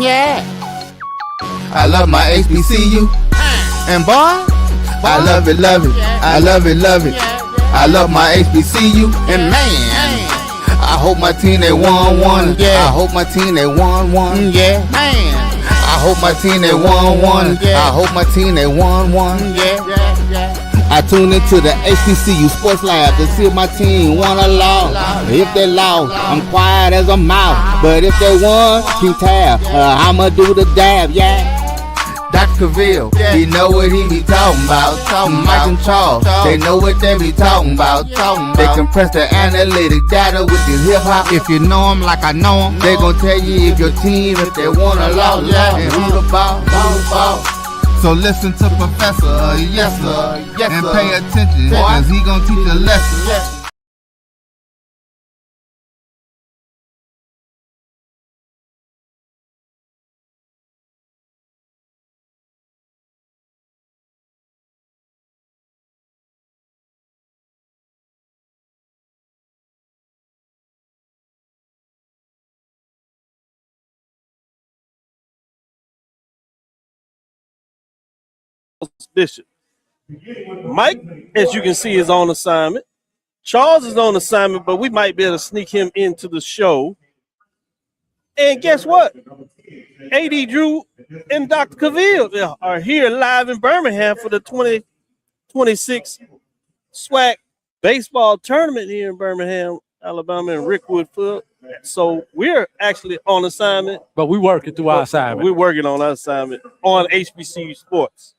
Yeah. I love my HBCU. And boy, I love it, love it. I love it, love it. I love my HBCU. And man, I hope my team they won. Yeah. I hope my team they won. Yeah. Man. I hope my team they won. I hope my team they won. Yeah. I tune into the HBCU Sports Lab to see if my team won or lost. If they lost, I'm quiet as a mouse. But if they won, keep tab. I'ma do the dab, yeah. Dr. Cavil, he know what he be talking about. Mike and Charles, they know what they be talking about. They compress the analytic data with the hip hop. If you know them like I know them, they gon' tell you if your team, if they won or lost, and who the ball. So listen to Professor, yes sir, and pay attention, cause he gon' teach a lesson. Bishop. Mike, as you can see, is on assignment. Charles is on assignment, but we might be able to sneak him into the show. And guess what? AD Drew and Dr. Cavil are here live in Birmingham for the 2026 SWAC baseball tournament here in Birmingham, Alabama, and Rickwood Field. So we're actually on assignment. But we're working through our assignment. We're working on our assignment on HBCU Sports.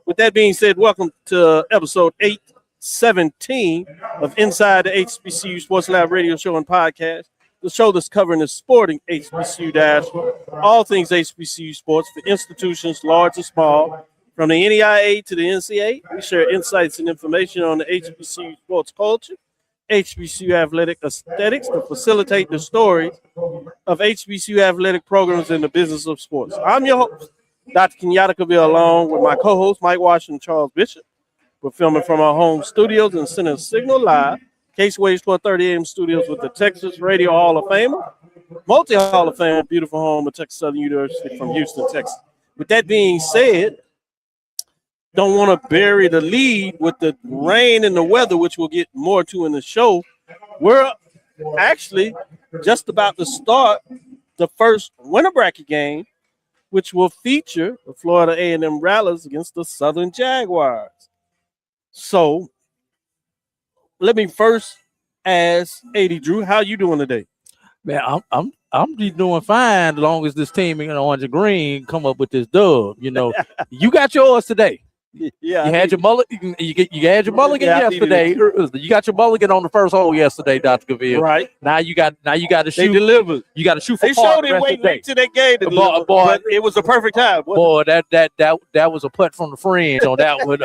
With that being said, welcome to episode 817 of Inside the HBCU Sports Lab radio show and podcast, the show that's covering the sporting HBCU dash, all things HBCU sports for institutions large and small, from the NEIA to the NCAA. We share insights and information on the HBCU sports culture, HBCU athletic aesthetics to facilitate the stories of HBCU athletic programs in the business of sports. I'm your host, Dr. Kenyatta Cavil, along with my co-host, Mike Washington, Charles Bishop. We're filming from our home studios and sending a signal live. Case Waves 1230 AM studios with the Texas Radio Hall of Famer, multi-Hall of Fame, beautiful home of Texas Southern University from Houston, Texas. With that being said, don't want to bury the lead with the rain and the weather, which we'll get more to in the show. We're actually just about to start the first winter bracket game, which will feature the Florida A&M Rattlers against the Southern Jaguars. So let me first ask AD Drew, how you doing today? Man, I'm just doing fine as long as this team in orange and green come up with this dub. You know, you got yours today. Yeah, you had your mulligan. You had your mulligan yesterday. You got your mulligan on the first hole yesterday, Dr. Cavil. Right. Now you got to shoot. They delivered. You got to shoot for they showed it wait till they gave it. Boy, but it was a perfect time. Boy, that was a putt from the fringe on that one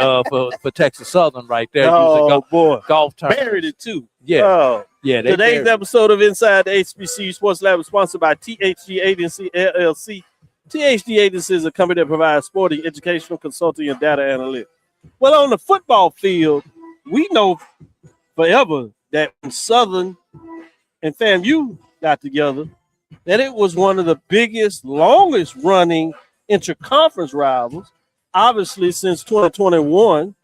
for Texas Southern right there. Oh boy, golf turn. Buried it too. Yeah. Oh. Yeah. Today's episode of Inside the HBCU Sports Lab is sponsored by THG Agency LLC. THD Agency is a company that provides sporting, educational, consulting, and data analytics. Well, on the football field, we know forever that when Southern and FAMU got together, that it was one of the biggest, longest-running interconference rivals, obviously since 2021,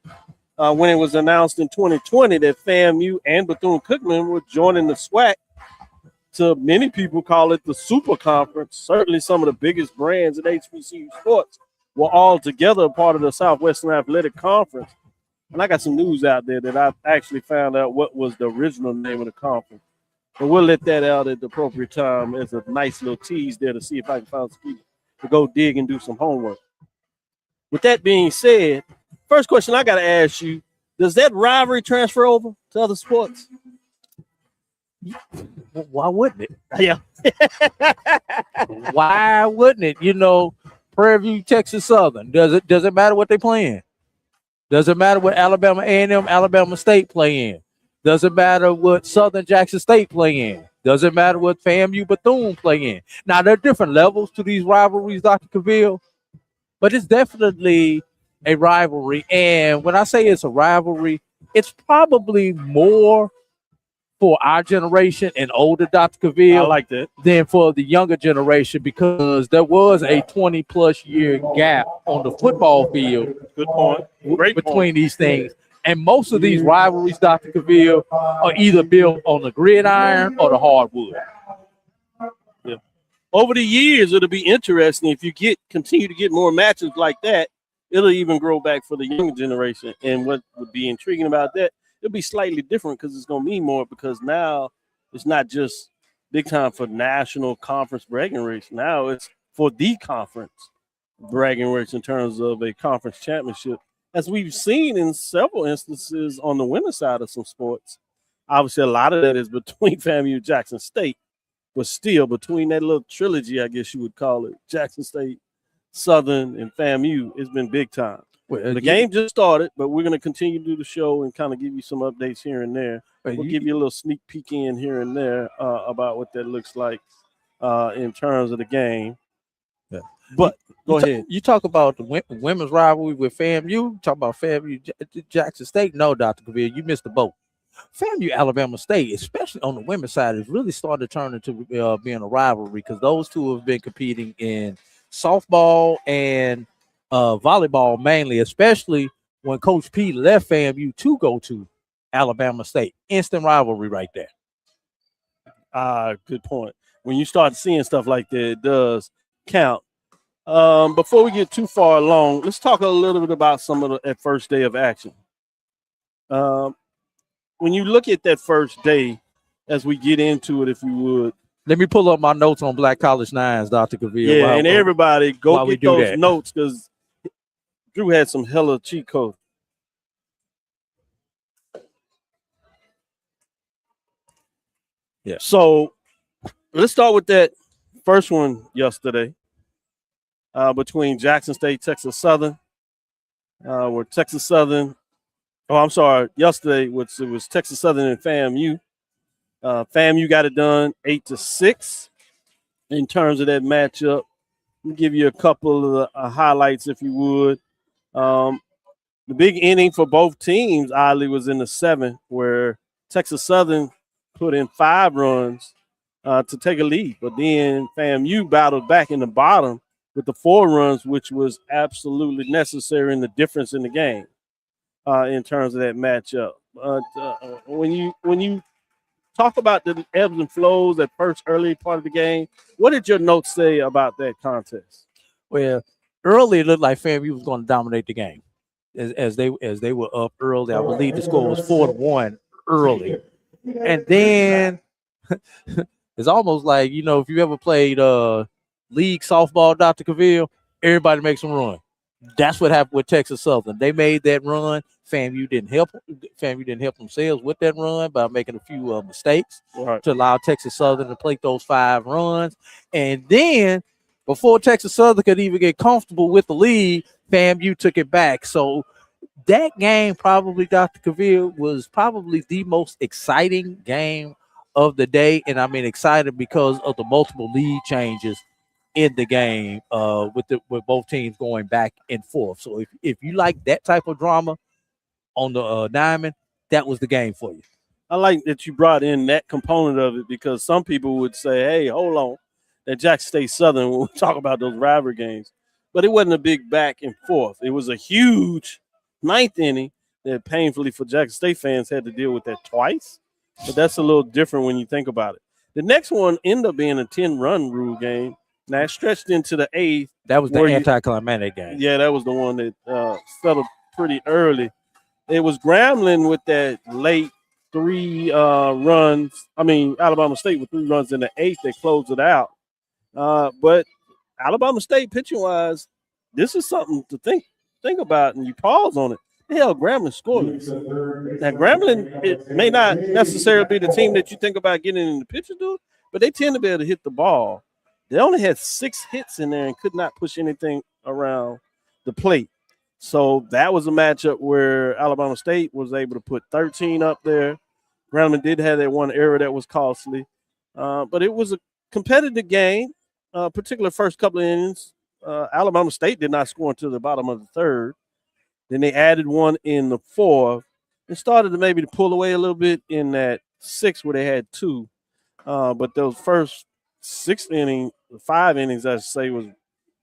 when it was announced in 2020 that FAMU and Bethune-Cookman were joining the SWAC. To many people call it the Super Conference. Certainly some of the biggest brands in HBCU sports were all together part of the Southwestern Athletic Conference. And I got some news out there that I actually found out what was the original name of the conference. But we'll let that out at the appropriate time as a nice little tease there to see if I can find some people to go dig and do some homework. With that being said, first question I got to ask you, does that rivalry transfer over to other sports? Why wouldn't it? Yeah. Why wouldn't it? You know, Prairie View, Texas Southern. Does it matter what they playing? Does it matter what Alabama A&M, Alabama State play in? Does it matter what Southern Jackson State play in? Does it matter what FAMU Bethune play in? Now, there are different levels to these rivalries, Dr. Cavil, but it's definitely a rivalry. And when I say it's a rivalry, it's probably more for our generation and older, Dr. I Cavil, like that. than for the younger generation, because there was a 20-plus year gap on the football field. Good point. Great between point. these things. And most of these rivalries, Dr. Cavil, are either built on the gridiron or the hardwood. Yeah. Over the years, it'll be interesting if you continue to get more matches like that. It'll even grow back for the younger generation. And what would be intriguing about that, it'll be slightly different because it's going to mean more, because now it's not just big time for national conference bragging rights. Now it's for the conference bragging rights in terms of a conference championship, as we've seen in several instances on the women's side of some sports. Obviously, a lot of that is between FAMU and Jackson State, but still between that little trilogy, I guess you would call it, Jackson State, Southern, and FAMU, it's been big time. Well, the game just started, but we're going to continue to do the show and kind of give you some updates here and there. We'll give you a little sneak peek in here and there about what that looks like in terms of the game. Yeah. But go ahead. You talk about the women's rivalry with FAMU. Talk about FAMU, Jackson State. No, Dr. Cavil, you missed the boat. FAMU, Alabama State, especially on the women's side, is really starting to turn into being a rivalry, because those two have been competing in softball and volleyball mainly, especially when Coach P left FAMU to go to Alabama State. Instant rivalry right there. Good point. When you start seeing stuff like that, it does count. Before we get too far along, let's talk a little bit about some of that first day of action. When you look at that first day, as we get into it, if you would. Let me pull up my notes on Black College Nines, Dr. Cavil. Yeah, and everybody go get those notes, because Drew had some hella cheat codes. Yeah. So let's start with that first one yesterday between Jackson State, Texas Southern, where Texas Southern. Oh, I'm sorry. Yesterday, it was Texas Southern and FAMU. FAMU got it done 8-6 in terms of that matchup. Let me give you a couple of highlights, if you would. The big inning for both teams, oddly, was in the 7th, where Texas Southern put in 5 runs to take a lead. But then FAMU battled back in the bottom with the 4 runs, which was absolutely necessary in the difference in the game in terms of that matchup. When you talk about the ebbs and flows at first early part of the game, what did your notes say about that contest? Well, early it looked like FAMU was going to dominate the game as they were up early. I believe the score was 4-1 early, and then it's almost like, if you ever played league softball, Dr. Cavil, everybody makes them run. That's what happened with Texas Southern. They made that run. FAMU didn't help. FAMU didn't help themselves with that run by making a few mistakes to allow Texas Southern to plate those 5 runs. And then before Texas Southern could even get comfortable with the lead, FAMU took it back. So that game probably, Dr. Cavil, was probably the most exciting game of the day. And I mean excited because of the multiple lead changes in the game with both teams going back and forth. So if you like that type of drama on the diamond, that was the game for you. I like that you brought in that component of it, because some people would say, hey, hold on, that Jackson State Southern, when we talk about those rivalry games. But it wasn't a big back and forth. It was a huge 9th inning that painfully for Jackson State fans had to deal with that twice. But that's a little different when you think about it. The next one ended up being a 10-run rule game. Now, it stretched into the 8th. That was the anticlimactic game. Yeah, that was the one that settled pretty early. It was Grambling with that late 3 runs. I mean, Alabama State with 3 runs in the 8th that closed it out. But Alabama State, pitching-wise, this is something to think about, and you pause on it. Hell, Grambling scoreless. Now, Grambling, it may not necessarily be the team that you think about getting in the pitcher dude, but they tend to be able to hit the ball. They only had 6 hits in there and could not push anything around the plate. So that was a matchup where Alabama State was able to put 13 up there. Grambling did have that one error that was costly. But it was a competitive game, particularly first couple of innings. Alabama State did not score until the bottom of the 3rd. Then they added one in the 4th and started to maybe pull away a little bit in that 6 where they had 2. But those first 5 innings, I should say, was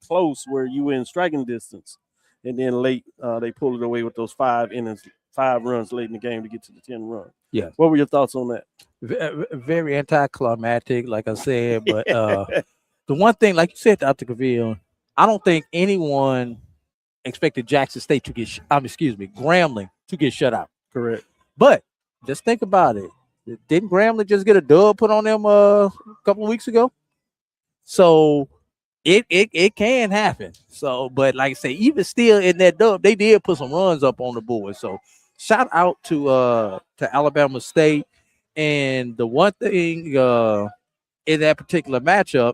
close where you were in striking distance. And then late, they pulled it away with those 5 innings, 5 runs late in the game to get to the 10 run. Yeah. What were your thoughts on that? Very anticlimactic, like I said. But the one thing, like you said, Dr. Cavil, I don't think anyone expected Jackson State to get, Grambling to get shut out. Correct. But just think about it. Didn't Grambling just get a dub put on them a couple of weeks ago? So it can happen. So, but like I say, even still in that dub, they did put some runs up on the board. So shout out to Alabama State. And the one thing in that particular matchup,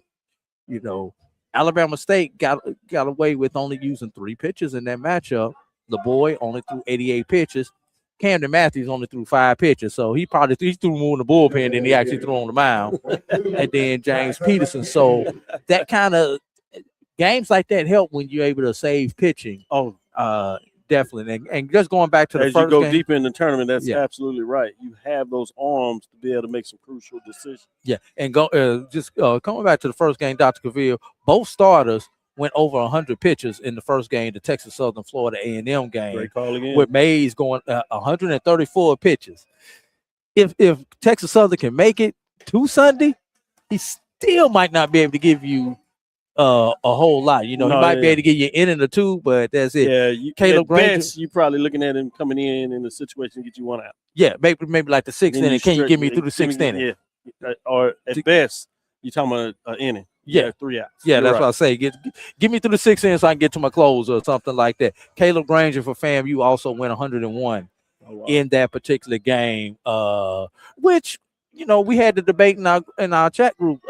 you know, Alabama State got away with only using 3 pitches in that matchup. The boy only threw 88 pitches. Camden Matthews only threw 5 pitches, so he threw more in the bullpen than he actually threw on the mound. And then James Peterson. So that kind of games like that help when you're able to save pitching. Oh, definitely. And just going back to the first as you go game, deeper in the tournament, that's absolutely right. You have those arms to be able to make some crucial decisions. Yeah, and coming back to the first game, Dr. Cavil, both starters went over 100 pitches in the first game, the Texas Southern Florida A&M game. Great call again. With Mays going 134 pitches. If Texas Southern can make it to Sunday, he still might not be able to give you a whole lot. You know, he might be able to give you an inning or 2, but that's it. Yeah, Caleb Granger, best, you're probably looking at him coming in a situation to get you 1 out. Yeah, maybe like the 6th inning. Can you get me through the 6th inning? Yeah, or at best, you're talking about an inning. Yeah, 3 outs. Yeah, that's what I say. Get me through the 6th inning so I can get to my close or something like that. Caleb Granger for FAMU also went 101 in that particular game, which, you know, we had the debate in our chat group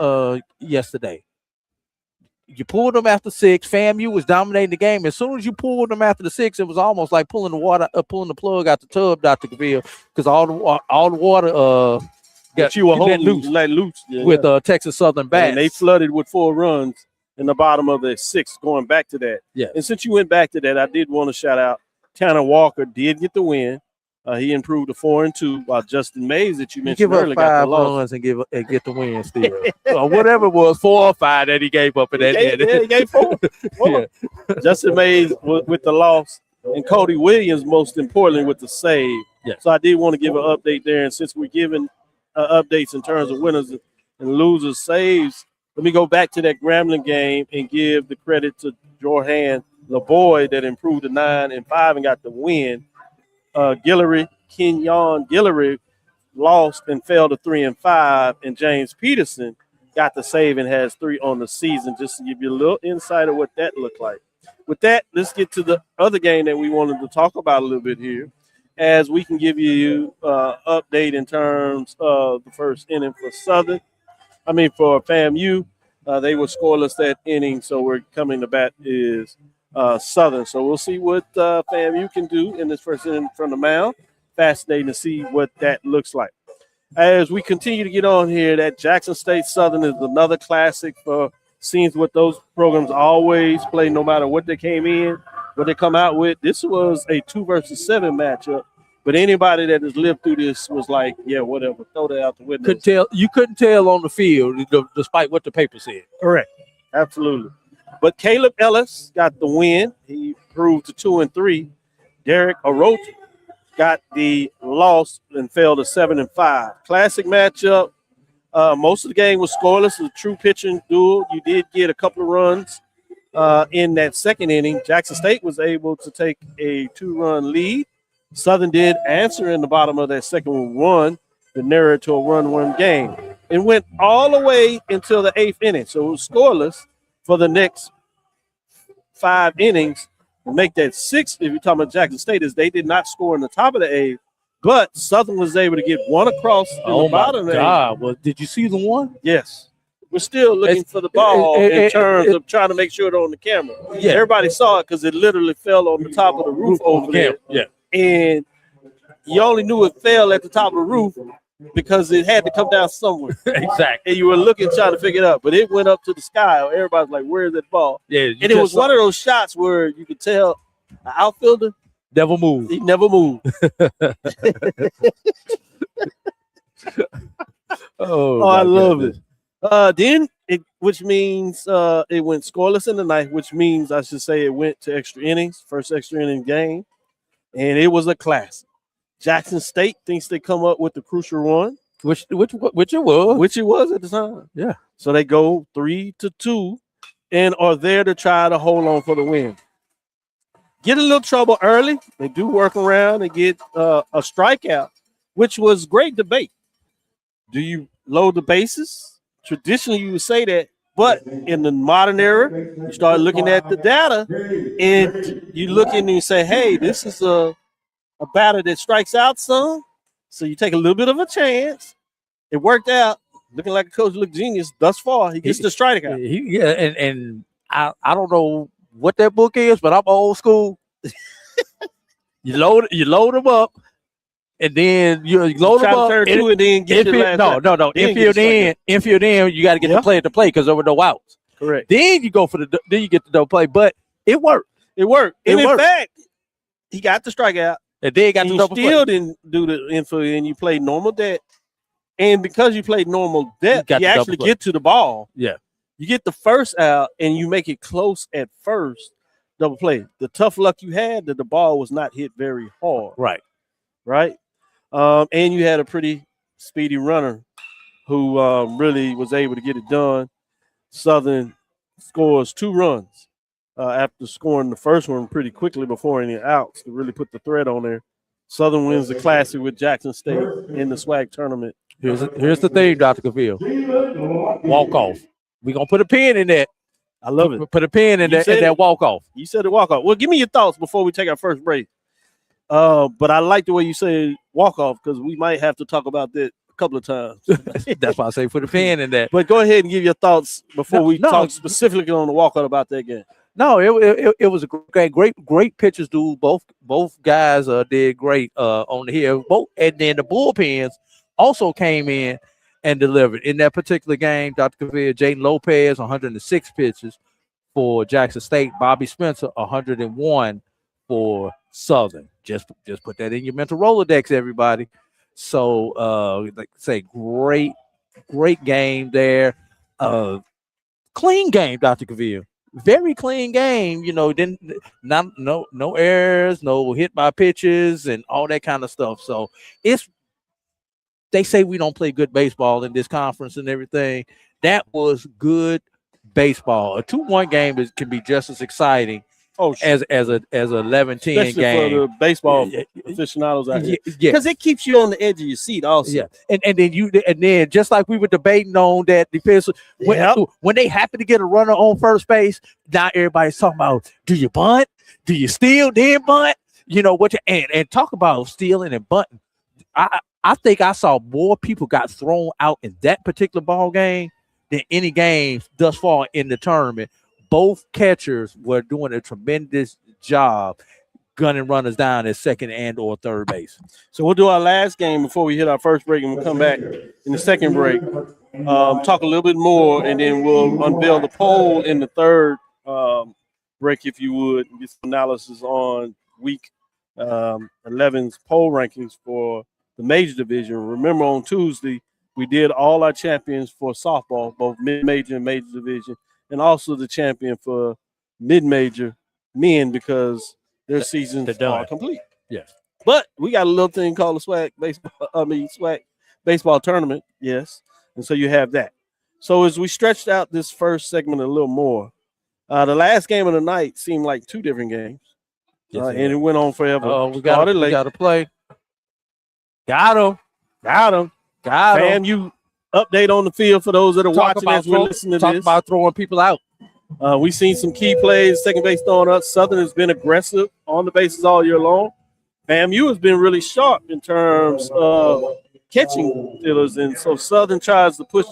yesterday. You pulled them after 6. FAMU was dominating the game. As soon as you pulled them after the 6, it was almost like pulling the plug out the tub, Dr. Cavil, because all the water that you were holding loose with Texas Southern bats. And they flooded with 4 runs in the bottom of the 6th, going back to that. Yeah. And since you went back to that, I did want to shout out Tanner Walker did get the win. He improved to 4-2, while Justin Mays, that you mentioned earlier, got 5 runs and get the win still. Whatever it was, 4 or 5 that he gave up in that. He gave 4. Yeah. Justin Mays with the loss, and Cody Williams, most importantly, with the save. Yeah. So I did want to give an update there. And since we're giving updates in terms of winners and losers saves, let me go back to that Grambling game and give the credit to Jorhan LeBoy that improved to 9-5 and got the win. Kenyon Guillory lost and fell to 3-5, and James Peterson got the save and has 3 on the season, just to give you a little insight of what that looked like. With that, let's get to the other game that we wanted to talk about a little bit here, as we can give you update in terms of the first inning for for FAMU. They were scoreless that inning, so we're coming to bat is Southern. So we'll see what FAMU can do in this first inning from the mound. Fascinating to see what that looks like. As we continue to get on here, that Jackson State Southern is another classic for seems what those programs always play, no matter what they came in, what they come out with. This was a 2 versus 7 matchup, but anybody that has lived through this was like, yeah, whatever, throw that out the window. You couldn't tell on the field, despite what the paper said. Correct, absolutely. But Caleb Ellis got the win. He improved to 2-3. Derek Orochi got the loss and fell to 7-5. Classic matchup. Most of the game was scoreless. It was a true pitching duel. You did get a couple of runs in that second inning. Jackson State was able to take a 2-run lead. Southern did answer in the bottom of that second one to narrow it to a 1-1 game. It went all the way until the 8th inning. So it was scoreless for the next 5 innings. To make that 6, if you're talking about Jackson State, is they did not score in the top of the 8th, but Southern was able to get one across in the bottom of the 8th. Well, did you see the one? Yes. We're still looking for the ball in terms of trying to make sure it's on the camera. Yeah. Everybody saw it because it literally fell on the top of the roof over there. Yeah. And you only knew it fell at the top of the roof because it had to come down somewhere. Exactly. And you were looking, trying to figure it out. But it went up to the sky. Everybody's like, where's that ball? Yeah. And it was one of those shots where you could tell the outfielder never moved. He never moved. Oh, Oh, I love goodness. it. Then which means it went scoreless in the ninth, which means I should say it went to extra innings, first extra inning game, and it was a classic. Jackson State thinks they come up with the crucial run, Which it was. which it was at the time. Yeah. So they go 3-2 and are there to try to hold on for the win. Get a little trouble early. They do work around and get a strikeout, which was great debate. Do you load the bases? Traditionally, you would say that, but in the modern era, you start looking at the data and you look in and you say, hey, this is a batter that strikes out some. So you take a little bit of a chance. It worked out. Looking like a coach looked genius thus far. He gets the strikeout. And I don't know what that book is, but I'm old school. you load them up, and then you load them up. And then get no. Infield in. You got to get the play to play because there were no outs. Correct. Then you go for then you get the double play, but it worked. And in fact, he got the strikeout. And then got the double play. Still didn't do the infield, and you played normal depth. And because you played normal depth, you actually get to the ball. Yeah. You get the first out, and you make it close at first. Double play. The tough luck you had that the ball was not hit very hard. Right. And you had a pretty speedy runner who really was able to get it done. Southern scores 2 runs after scoring the first one pretty quickly before any outs to really put the threat on there. Southern wins the Classic with Jackson State in the SWAC tournament. Here's the thing, Dr. Cavil. Walk off. We're going to put a pin in that. I love it. Put a pin in that walk off. You said the walk off. Well, give me your thoughts before we take our first break. But I like the way you say walk off because we might have to talk about that a couple of times. That's why I say put a pin in that. But go ahead and give your thoughts before we talk specifically on the walk off about that game. No, it was a great pitches, dude. Both guys did great on the hill. And then the bullpens also came in and delivered. In that particular game, Dr. Cavil, Jaden Lopez, 106 pitches for Jackson State. Bobby Spencer, 101 for Southern. Just put that in your mental Rolodex, everybody. So, like I say, great game there. Clean game, Dr. Cavil. Very clean game. No errors, no hit by pitches, and all that kind of stuff. So they say we don't play good baseball in this conference and everything. That was good baseball. A 2-1 game can be just as exciting as a 11-10 game for the baseball aficionados out here. Because it keeps you on the edge of your seat also. Yeah. And then just like we were debating on that defense when they happen to get a runner on first base, now everybody's talking about, do you bunt? Do you steal then bunt? And talk about stealing and bunting. I think I saw more people got thrown out in that particular ball game than any game thus far in the tournament. Both catchers were doing a tremendous job gunning runners down at second and or third base. So we'll do our last game before we hit our first break, and we'll come back in the second break, talk a little bit more, and then we'll unveil the poll in the third break, if you would, and get some analysis on week 11's poll rankings for the major division. Remember, on Tuesday, we did all our champions for softball, both mid-major and major division, and also the champion for mid-major men because their seasons are complete. Yes. But we got a little thing called the SWAC baseball tournament, yes. And so you have that. So as we stretched out this first segment a little more, the last game of the night seemed like 2 different games. And it went on forever. We got to play. Got him. FAMU update on the field for those that are watching as we're listening to this. Talk about throwing people out. We've seen some key plays, second base throwing up. Southern has been aggressive on the bases all year long. FAMU has been really sharp in terms of catching fielders, and so Southern tries to push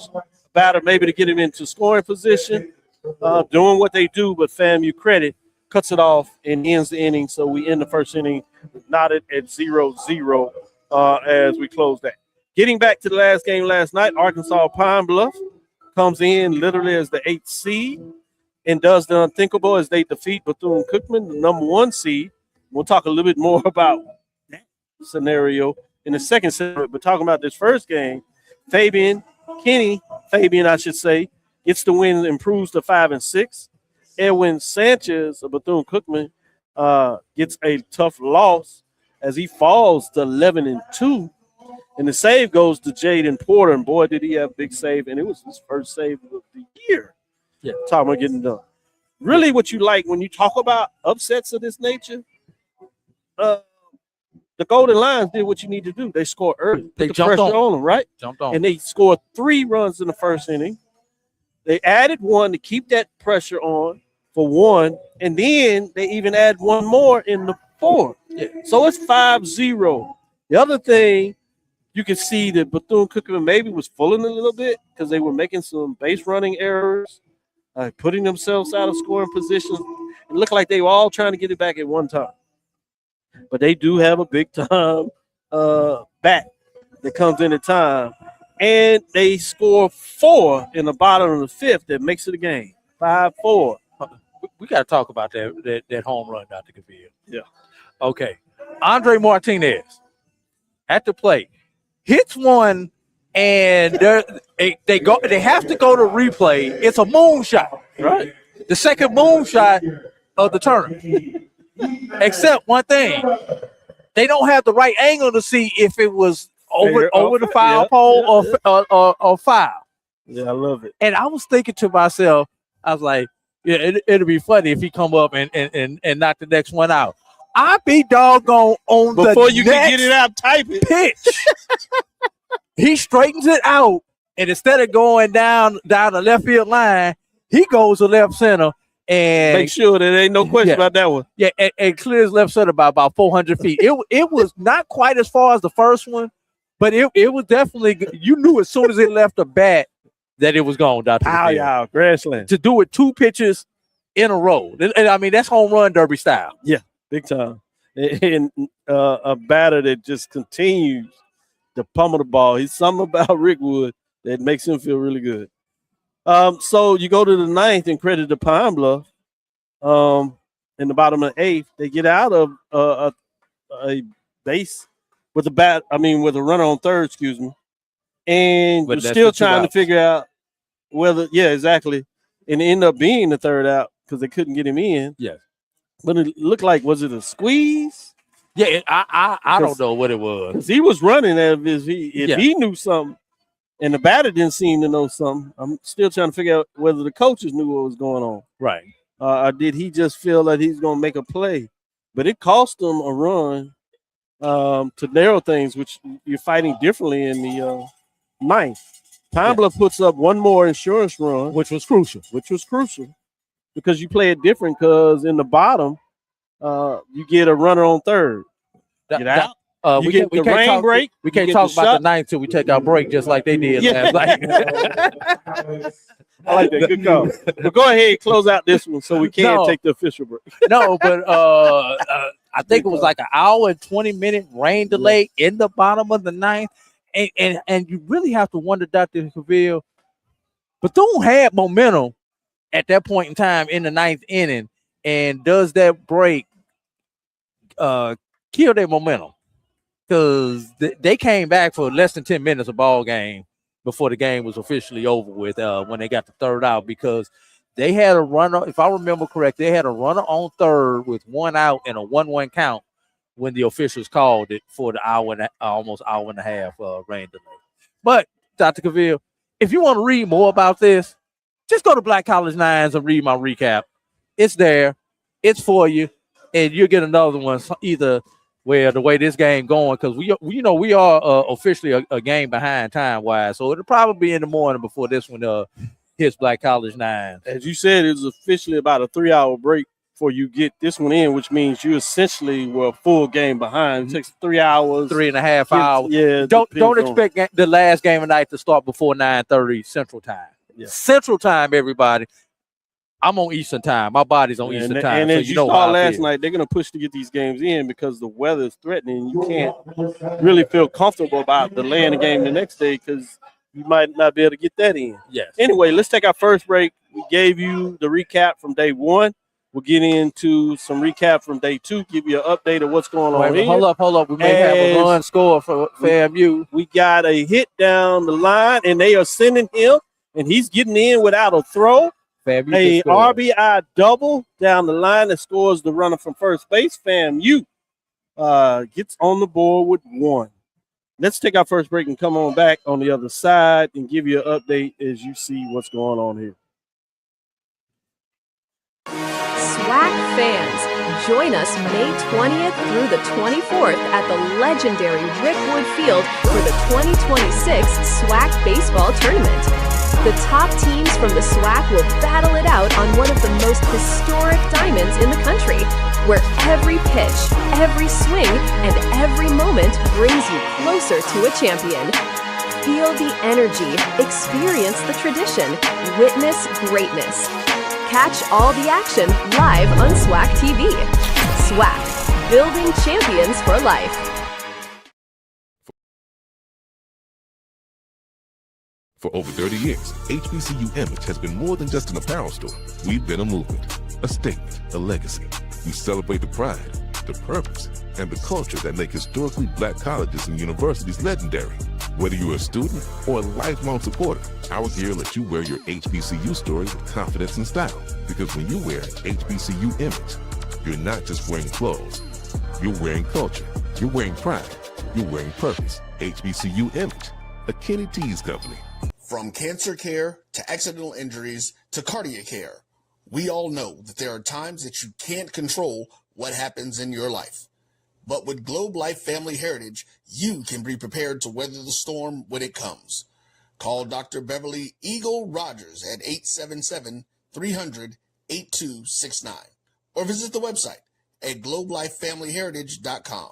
batter maybe to get him into scoring position, doing what they do, but FAMU credit cuts it off and ends the inning. So we end the first inning knotted at 0-0 as we close that. Getting back to the last game last night, Arkansas Pine Bluff comes in literally as the 8th seed and does the unthinkable as they defeat Bethune-Cookman, the number 1 seed. We'll talk a little bit more about that scenario in the second set. But talking about this first game, Fabian, I should say, gets the win, improves to 5-6. Edwin Sanchez of Bethune-Cookman gets a tough loss as he falls to 11-2. And the save goes to Jaden Porter. And boy, did he have a big save. And it was his first save of the year. Yeah. Talking about getting done. Really what you like when you talk about upsets of this nature, the Golden Lions did what you need to do. They scored early. They Put the jumped pressure on them, right? Jumped on. And they scored 3 runs in the first inning. They added 1 to keep that pressure on for 1. And then they even add 1 more in the 4th. Yeah. So it's 5-0. The other thing, you can see that Bethune-Cookman maybe was fooling a little bit because they were making some base running errors, putting themselves out of scoring positions. It looked like they were all trying to get it back at one time. But they do have a big-time bat that comes in at time. And they score 4 in the bottom of the 5th that makes it a game. 5-4. We got to talk about that home run, Dr. Cavil. Yeah. Okay. Andre Martinez at the plate hits one, and they have to go to replay. It's a moonshot, right? The second moonshot of the tournament. Except one thing, they don't have the right angle to see if it was over the foul pole or foul. Yeah, I love it. And I was thinking to myself, I was like, yeah, it'll be funny if he come up and knock the next one out. I be doggone on before the you can get it out, type it. Pitch. He straightens it out, and instead of going down the left field line, he goes to left center and make sure there ain't no question about that one. Yeah, and clears left center by about 400 feet. It was not quite as far as the first one, but it was definitely, you knew as soon as it left the bat that it was gone, Dr. Yeah, grand slam. To do it 2 pitches in a row. And I mean, that's home run derby style. Yeah, big time. And a batter that just continues to pummel the ball. He's something about Rickwood that makes him feel really good. So you go to the 9th and credit to Pine Bluff. In the bottom of the 8th, they get out of a base with with a runner on third, excuse me. And you're still trying to figure out whether, exactly. And it ended up being the third out because they couldn't get him in. Yes. But it looked like, was it a squeeze? Yeah, I don't know what it was. He was running if he knew something, and the batter didn't seem to know something. I'm still trying to figure out whether the coaches knew what was going on. Right. Or did he just feel that he's going to make a play? But it cost them a run to narrow things, which you're fighting differently in the 9th. Pine Bluff puts up one more insurance run, which was crucial. Because you play it different. Because in the bottom, you get a runner on third. Get out. We can't break. We can't talk about the 9th till we take our break, just like they did last night. I like that. Good call. But go ahead and close out this one so we can take the official break. No, but I think it was like an hour and 20-minute rain delay in the bottom of the 9th. And you really have to wonder, Dr. Cavil, Bethune had momentum at that point in time in the 9th inning. And does that break kill their momentum? Because they came back for less than 10 minutes of ball game before the game was officially over with when they got the third out, because they had a runner, if I remember correct, they had a runner on third with 1 out and a 1-1 count when the officials called it for the almost hour and a half rain delay. But, Dr. Cavil, if you want to read more about this, just go to Black College Nines and read my recap. It's there. It's for you. And you'll get another one either where the way this game going, because we are officially a game behind time-wise. So it'll probably be in the morning before this one hits Black College 9. As you said, it was officially about a 3-hour break before you get this one in, which means you essentially were a full game behind. It takes 3 hours. 3.5 hours. Yeah. Don't expect the last game of night to start before 9:30 Central Time. Yeah. Central Time, everybody. I'm on Eastern Time. My body's on Eastern Time. And as you saw last night, they're going to push to get these games in because the weather is threatening. You can't really feel comfortable about delaying the game the next day because you might not be able to get that in. Yes. Anyway, let's take our first break. We gave you the recap from day 1. We'll get into some recap from day 2, give you an update of what's going on here. Hold up. We may have a run score for FAMU. We got a hit down the line, and they are sending him, and he's getting in without a throw. FAMU A RBI double down the line that scores the runner from first base. FAMU gets on the board with 1. Let's take our first break and come on back on the other side and give you an update as you see what's going on here. SWAC fans, join us May 20th through the 24th at the legendary Rickwood Field for the 2026 SWAC Baseball Tournament. The top teams from the SWAC will battle it out on one of the most historic diamonds in the country, where every pitch, every swing, and every moment brings you closer to a champion. Feel the energy, experience the tradition, witness greatness. Catch all the action live on SWAC TV. SWAC, building champions for life. For over 30 years, HBCU Image has been more than just an apparel store. We've been a movement, a statement, a legacy. We celebrate the pride, the purpose, and the culture that make historically black colleges and universities legendary. Whether you're a student or a lifelong supporter, our gear lets you wear your HBCU story with confidence and style. Because when you wear HBCU Image, you're not just wearing clothes. You're wearing culture. You're wearing pride. You're wearing purpose. HBCU Image, a Kenny T's company. From cancer care to accidental injuries to cardiac care, we all know that there are times that you can't control what happens in your life. But with Globe Life Family Heritage, you can be prepared to weather the storm when it comes. Call Dr. Beverly Eagle Rogers at 877-300-8269 or visit the website at globelifefamilyheritage.com.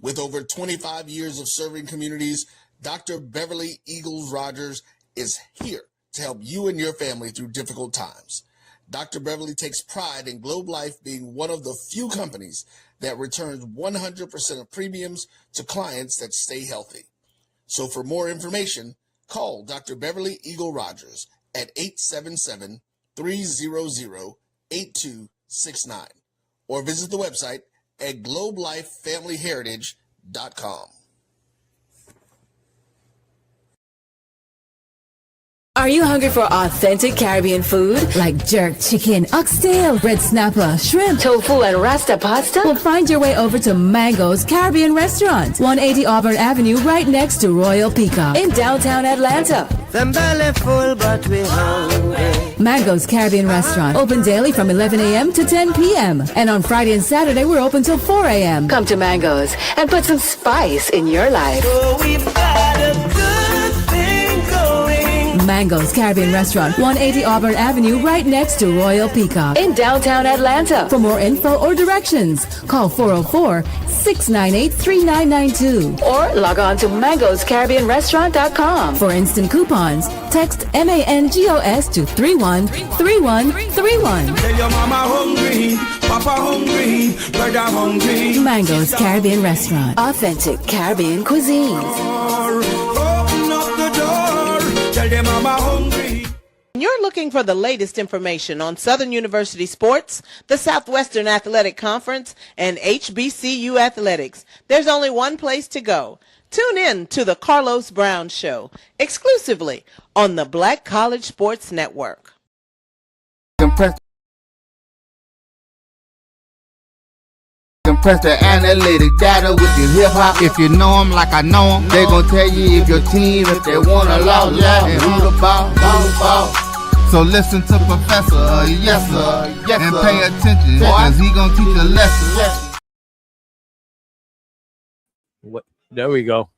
With over 25 years of serving communities, Dr. Beverly Eagles Rogers is here to help you and your family through difficult times. Dr. Beverly takes pride in Globe Life being one of the few companies that returns 100% of premiums to clients that stay healthy. So for more information, call Dr. Beverly Eagle Rogers at 877-300-8269 or visit the website at globelifefamilyheritage.com. Are you hungry for authentic Caribbean food? Like jerk chicken, oxtail, red snapper, shrimp, tofu, and rasta pasta? Well, find your way over to Mango's Caribbean Restaurant, 180 Auburn Avenue, right next to Royal Peacock in downtown Atlanta. Them belly full, but we hungry. Mango's Caribbean Restaurant, open daily from 11 a.m. to 10 p.m. And on Friday and Saturday, we're open till 4 a.m. Come to Mango's and put some spice in your life. So we've got a good thing going. Mango's Caribbean Restaurant, 180 Auburn Avenue, right next to Royal Peacock in downtown Atlanta. For more info or directions, call 404-698-3992 or log on to mangoscaribbeanrestaurant.com. For instant coupons, text MANGOS to 313131. Tell your mama hungry, papa hungry, brother hungry. Mango's Caribbean Restaurant, authentic Caribbean cuisines. Open up the door, tell your mama hungry. You're looking for the latest information on Southern University sports, the Southwestern Athletic Conference, and HBCU athletics. There's only one place to go. Tune in to the Carlos Brown Show, exclusively on the Black College Sports Network. Compress the analytic data with your hip hop. If you know them like I know them, they gon' tell you if your team, if they wanna lose, and who the ball. So listen to Professor, yes sir, and pay attention, cause he gon' teach a lesson. There we go.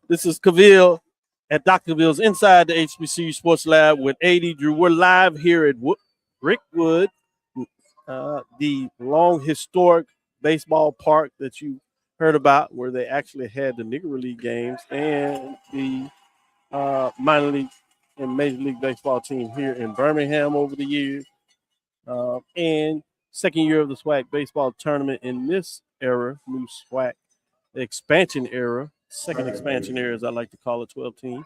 This is Cavil at Dr. Cavill's Inside the HBCU Sports Lab with AD Drew. We're live here at Rickwood, the long historic baseball park that you heard about, where they actually had the Negro League games and the minor league and Major League Baseball team here in Birmingham over the years. And second year of the SWAC baseball tournament in this era, new SWAC expansion era, second expansion era, as I like to call it, 12 team.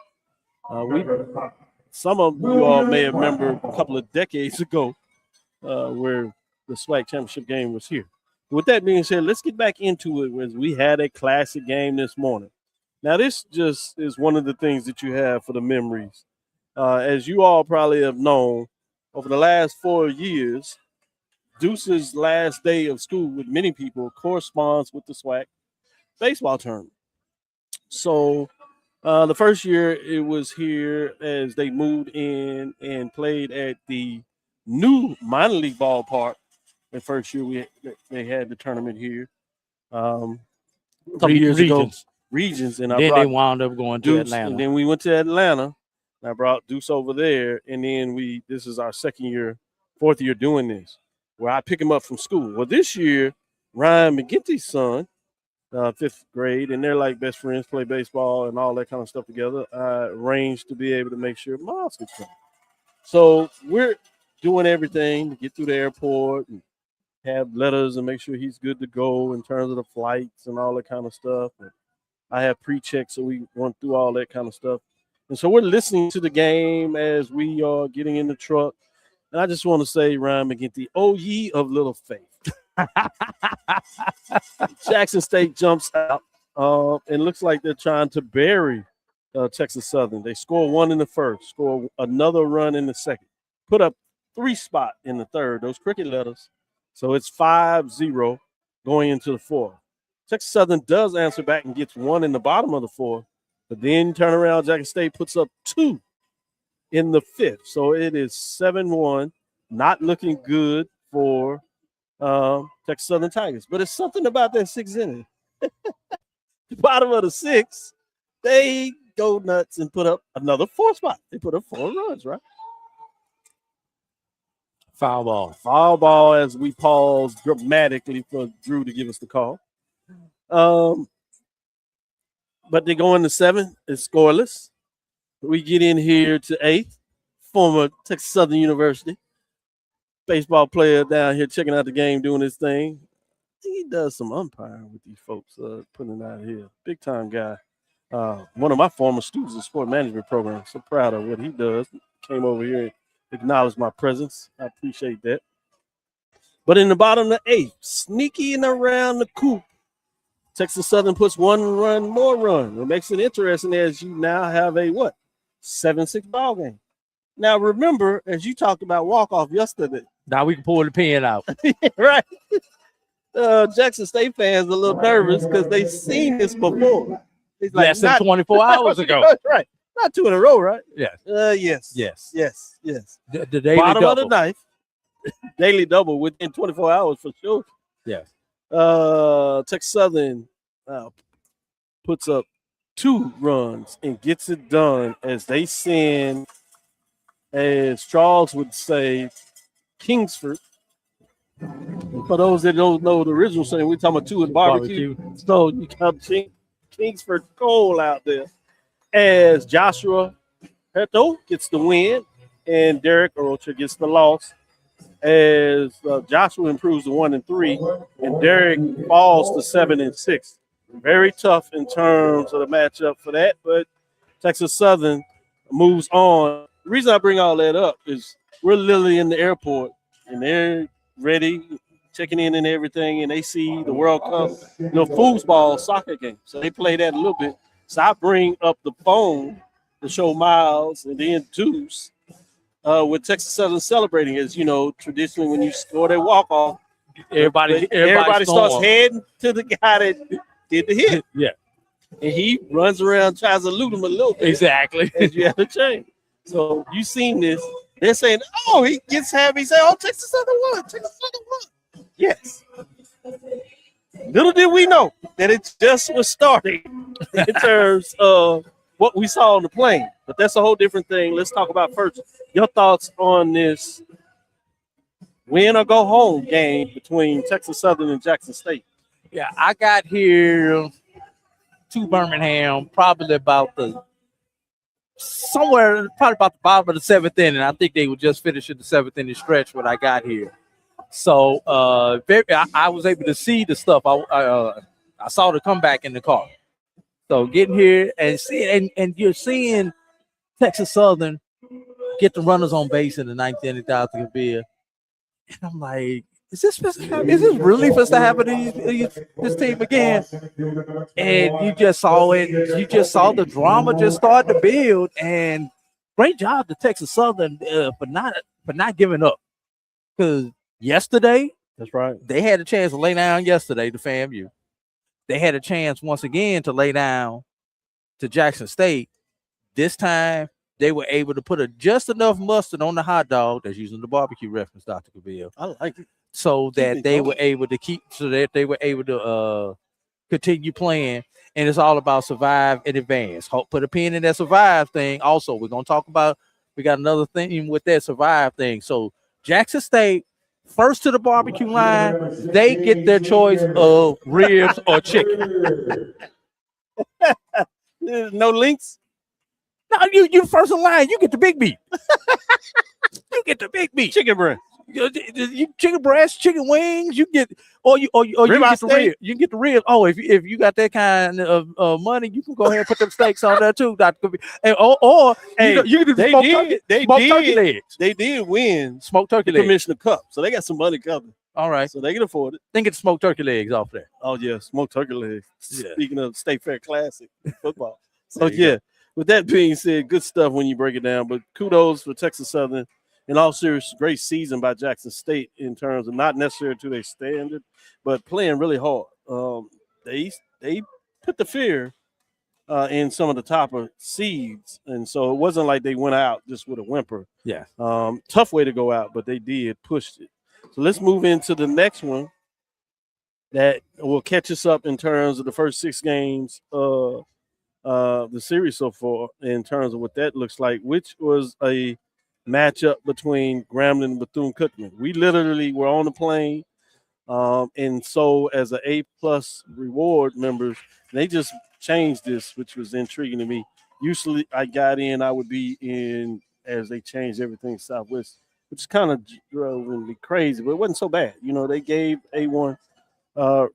Some of you all may remember a couple of decades ago where the SWAC championship game was here. With that being said, let's get back into it. As we had a classic game this morning. Now, this just is one of the things that you have for the memories. As you all probably have known, over the last 4 years, Deuce's last day of school with many people corresponds with the SWAC baseball tournament. So the first year it was here as they moved in and played at the new minor league ballpark. The first year they had the tournament here. A couple years ago, Regions, and then they wound up going to Deuce, Atlanta. and then we went to Atlanta. And I brought Deuce over there, and then this is our fourth year doing this, where I pick him up from school. Well, this year, Ryan McGinty's son, 5th grade, and they're like best friends, play baseball and all that kind of stuff together. I arranged to be able to make sure Miles could come. So we're doing everything to get through the airport and have letters and make sure he's good to go in terms of the flights and all that kind of stuff. And I have pre-checks, so we went through all that kind of stuff. And so we're listening to the game as we are getting in the truck. And I just want to say, Ryan McGinty, oh, ye of little faith. Jackson State jumps out and looks like they're trying to bury Texas Southern. They score 1 in the first, score another run in the second, put up 3 spot in the third, those cricket letters. So it's 5-0 going into the fourth. Texas Southern does answer back and gets 1 in the bottom of the fourth, but then turn around, Jackson State puts up 2 in the fifth. So it is 7-1, not looking good for Texas Southern Tigers. But it's something about that 6th inning. The bottom of the 6th, they go nuts and put up another 4 spot. They put up 4 runs, right? Foul ball. Foul ball as we pause dramatically for Drew to give us the call. But they go into 7th. It's scoreless. We get in here to 8th. Former Texas Southern University baseball player down here checking out the game, doing his thing. I think he does some umpiring with these folks, putting it out here. Big time guy. One of my former students in the sport management program. So proud of what he does. Came over here and acknowledged my presence. I appreciate that. But in the bottom of the 8th, sneaking around the coop, Texas Southern puts 1 more run. What makes it interesting is you now have a 7-6 ball game. Now remember, as you talked about walk-off yesterday. Now we can pull the pin out. Right. Jackson State fans are a little nervous because they've seen this before. It's like less than 24 hours ago. Right. Not 2 in a row, right? Yes. Yes. The daily bottom double. of the 9th. Daily double within 24 hours for sure. Yes. Texas Southern puts up 2 runs and gets it done as they send, as Charles would say, Kingsford. For those that don't know the original saying, we're talking about 2 at barbecue. So you got Kingsford Cole out there as Joshua Herto gets the win and Derek Orocha gets the loss. As Joshua improves to 1-3, and Derek falls to 7-6. Very tough in terms of the matchup for that, but Texas Southern moves on. The reason I bring all that up is we're literally in the airport, and they're ready, checking in and everything, and they see the World Cup, foosball soccer game. So they play that a little bit. So I bring up the phone to show Miles and then Deuce. With Texas Southern celebrating, as you know, traditionally when you score that walk-off, everybody starts heading to the guy that did the hit. Yeah. And he runs around, tries to loot him a little bit. Exactly. As you have to change. So you seen this. They're saying, he gets happy. He said, Texas Southern won. Texas Southern won. Yes. Little did we know that it just was starting in terms of what we saw on the plane. But that's a whole different thing. Let's talk about first your thoughts on this win or go home game between Texas Southern and Jackson State. Yeah, I got here to Birmingham probably about the bottom of the 7th inning. I think they were just finishing the 7th inning stretch when I got here. So I was able to see the stuff. I saw the comeback in the car. So getting here and seeing, and you're seeing Texas Southern get the runners on base in the 9th inning, Cavil. And I'm like, is this really supposed to happen to this team again? And you just saw it. You just saw the drama just start to build. And great job to Texas Southern for not giving up. Because yesterday, That's right. they had a chance to lay down yesterday to FAMU. They had a chance once again to lay down to Jackson State. This time, they were able to put just enough mustard on the hot dog. That's using the barbecue reference, Dr. Cavil. I like it. So that they were able to continue playing. And it's all about survive and advance. Put a pin in that survive thing. Also, we're going to talk about, we got another thing with that survive thing. So Jackson State, first to the barbecue line, they get their choice of ribs or chicken. No links? No, you first in line, you get the big meat. You get the big meat. Chicken breast. You chicken breast, chicken wings, you get you get the rib. You can get the ribs. Oh, if you got that kind of money, you can go ahead and put them steaks on there too, Dr. And you can do smoked turkey legs. They did win smoked turkey legs. Commissioner Cup, so they got some money coming. All right, so they can afford it. Then get the smoked turkey legs off there. Oh yeah, smoked turkey legs. Yeah. Speaking of State Fair Classic football. So yeah, with that being said, good stuff when you break it down. But kudos for Texas Southern. In all seriousness, great season by Jackson State in terms of not necessarily to their standard, but playing really hard. They put the fear in some of the topper seeds, and so it wasn't like they went out just with a whimper. Yeah. Tough way to go out, but they did push it. So let's move into the next one that will catch us up in terms of the first 6 games of the series so far in terms of what that looks like, which was a matchup between Grambling and Bethune-Cookman. We literally were on the plane, and so as an A+ reward members, they just changed this, which was intriguing to me. Usually I would be in as they changed everything Southwest, which kind of drove me crazy, but it wasn't so bad. They gave A1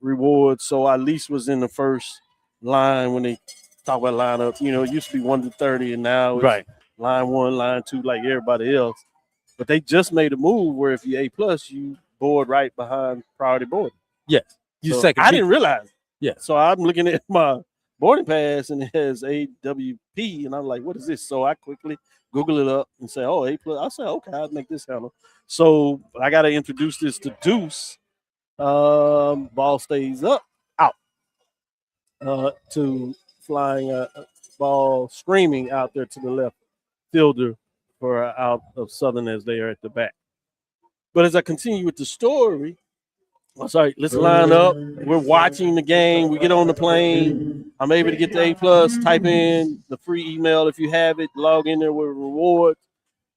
rewards, so I at least was in the first line when they talk about lineup. It used to be 1 to 30, and now it's right. Line 1, line 2, like everybody else. But they just made a move where if you're A+, you board right behind priority boarding. Yes. You so second. I didn't realize it. Yeah. So I'm looking at my boarding pass and it has AWP, and I'm like, what is this? So I quickly Google it up and say, oh, A+. I say, okay, I'll make this handle. So I got to introduce this to Deuce. Ball stays out to flying ball screaming out there to the left. Fielder for out of Southern as they are at the back. But as I continue with the story, let's line up. We're watching the game. We get on the plane. I'm able to get the A+, type in the free email if you have it, log in there with rewards.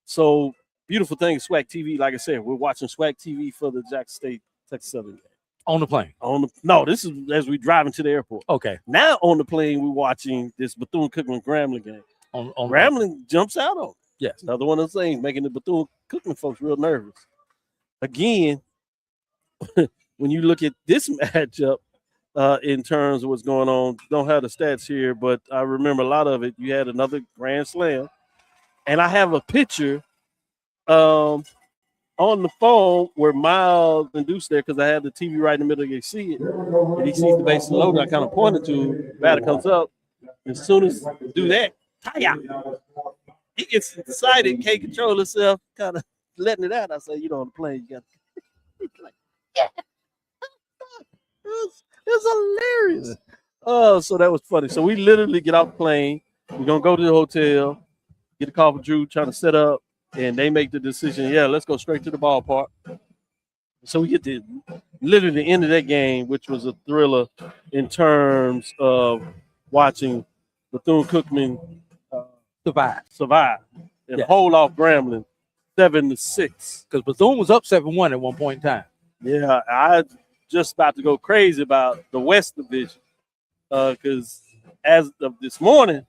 So beautiful thing, SWAC TV. Like I said, we're watching SWAC TV for the Jackson State Texas Southern game. On the plane? No, this is as we driving to the airport. Okay. Now on the plane, we're watching this Bethune-Cookman Grambling game. On Grambling jumps out on. Yes. Another one of those things making the Bethune-Cookman folks real nervous. Again, when you look at this matchup in terms of what's going on, don't have the stats here, but I remember a lot of it. You had another grand slam. And I have a picture on the phone where Miles and Deuce there, because I have the TV right in the middle. You see it. And he sees the bases loaded. I kind of pointed to him. Batter comes up. As soon as do that, he gets excited, can't control himself, kind of letting it out. I say, on the plane, you got he's like, yeah. It was hilarious. Oh, so that was funny. So we literally get off the plane. We're going to go to the hotel, get a call from Drew, trying to set up, and they make the decision, let's go straight to the ballpark. So we get to literally the end of that game, which was a thriller in terms of watching Bethune-Cookman survive and hold off Grambling 7-6. Because Bethune was up 7-1 at one point in time. Yeah, I just about to go crazy about the West Division because as of this morning,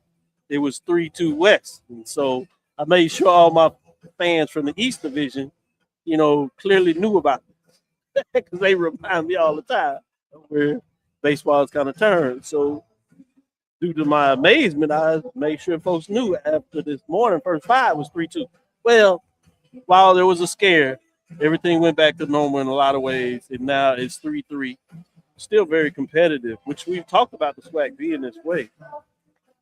it was 3-2 West. And so I made sure all my fans from the East Division, clearly knew about it because they remind me all the time where baseball's kind of turned. So due to my amazement, I made sure folks knew after this morning, first 5 was 3-2. Well, while there was a scare, everything went back to normal in a lot of ways, and now it's 3-3. Still very competitive, which we've talked about the SWAC being this way.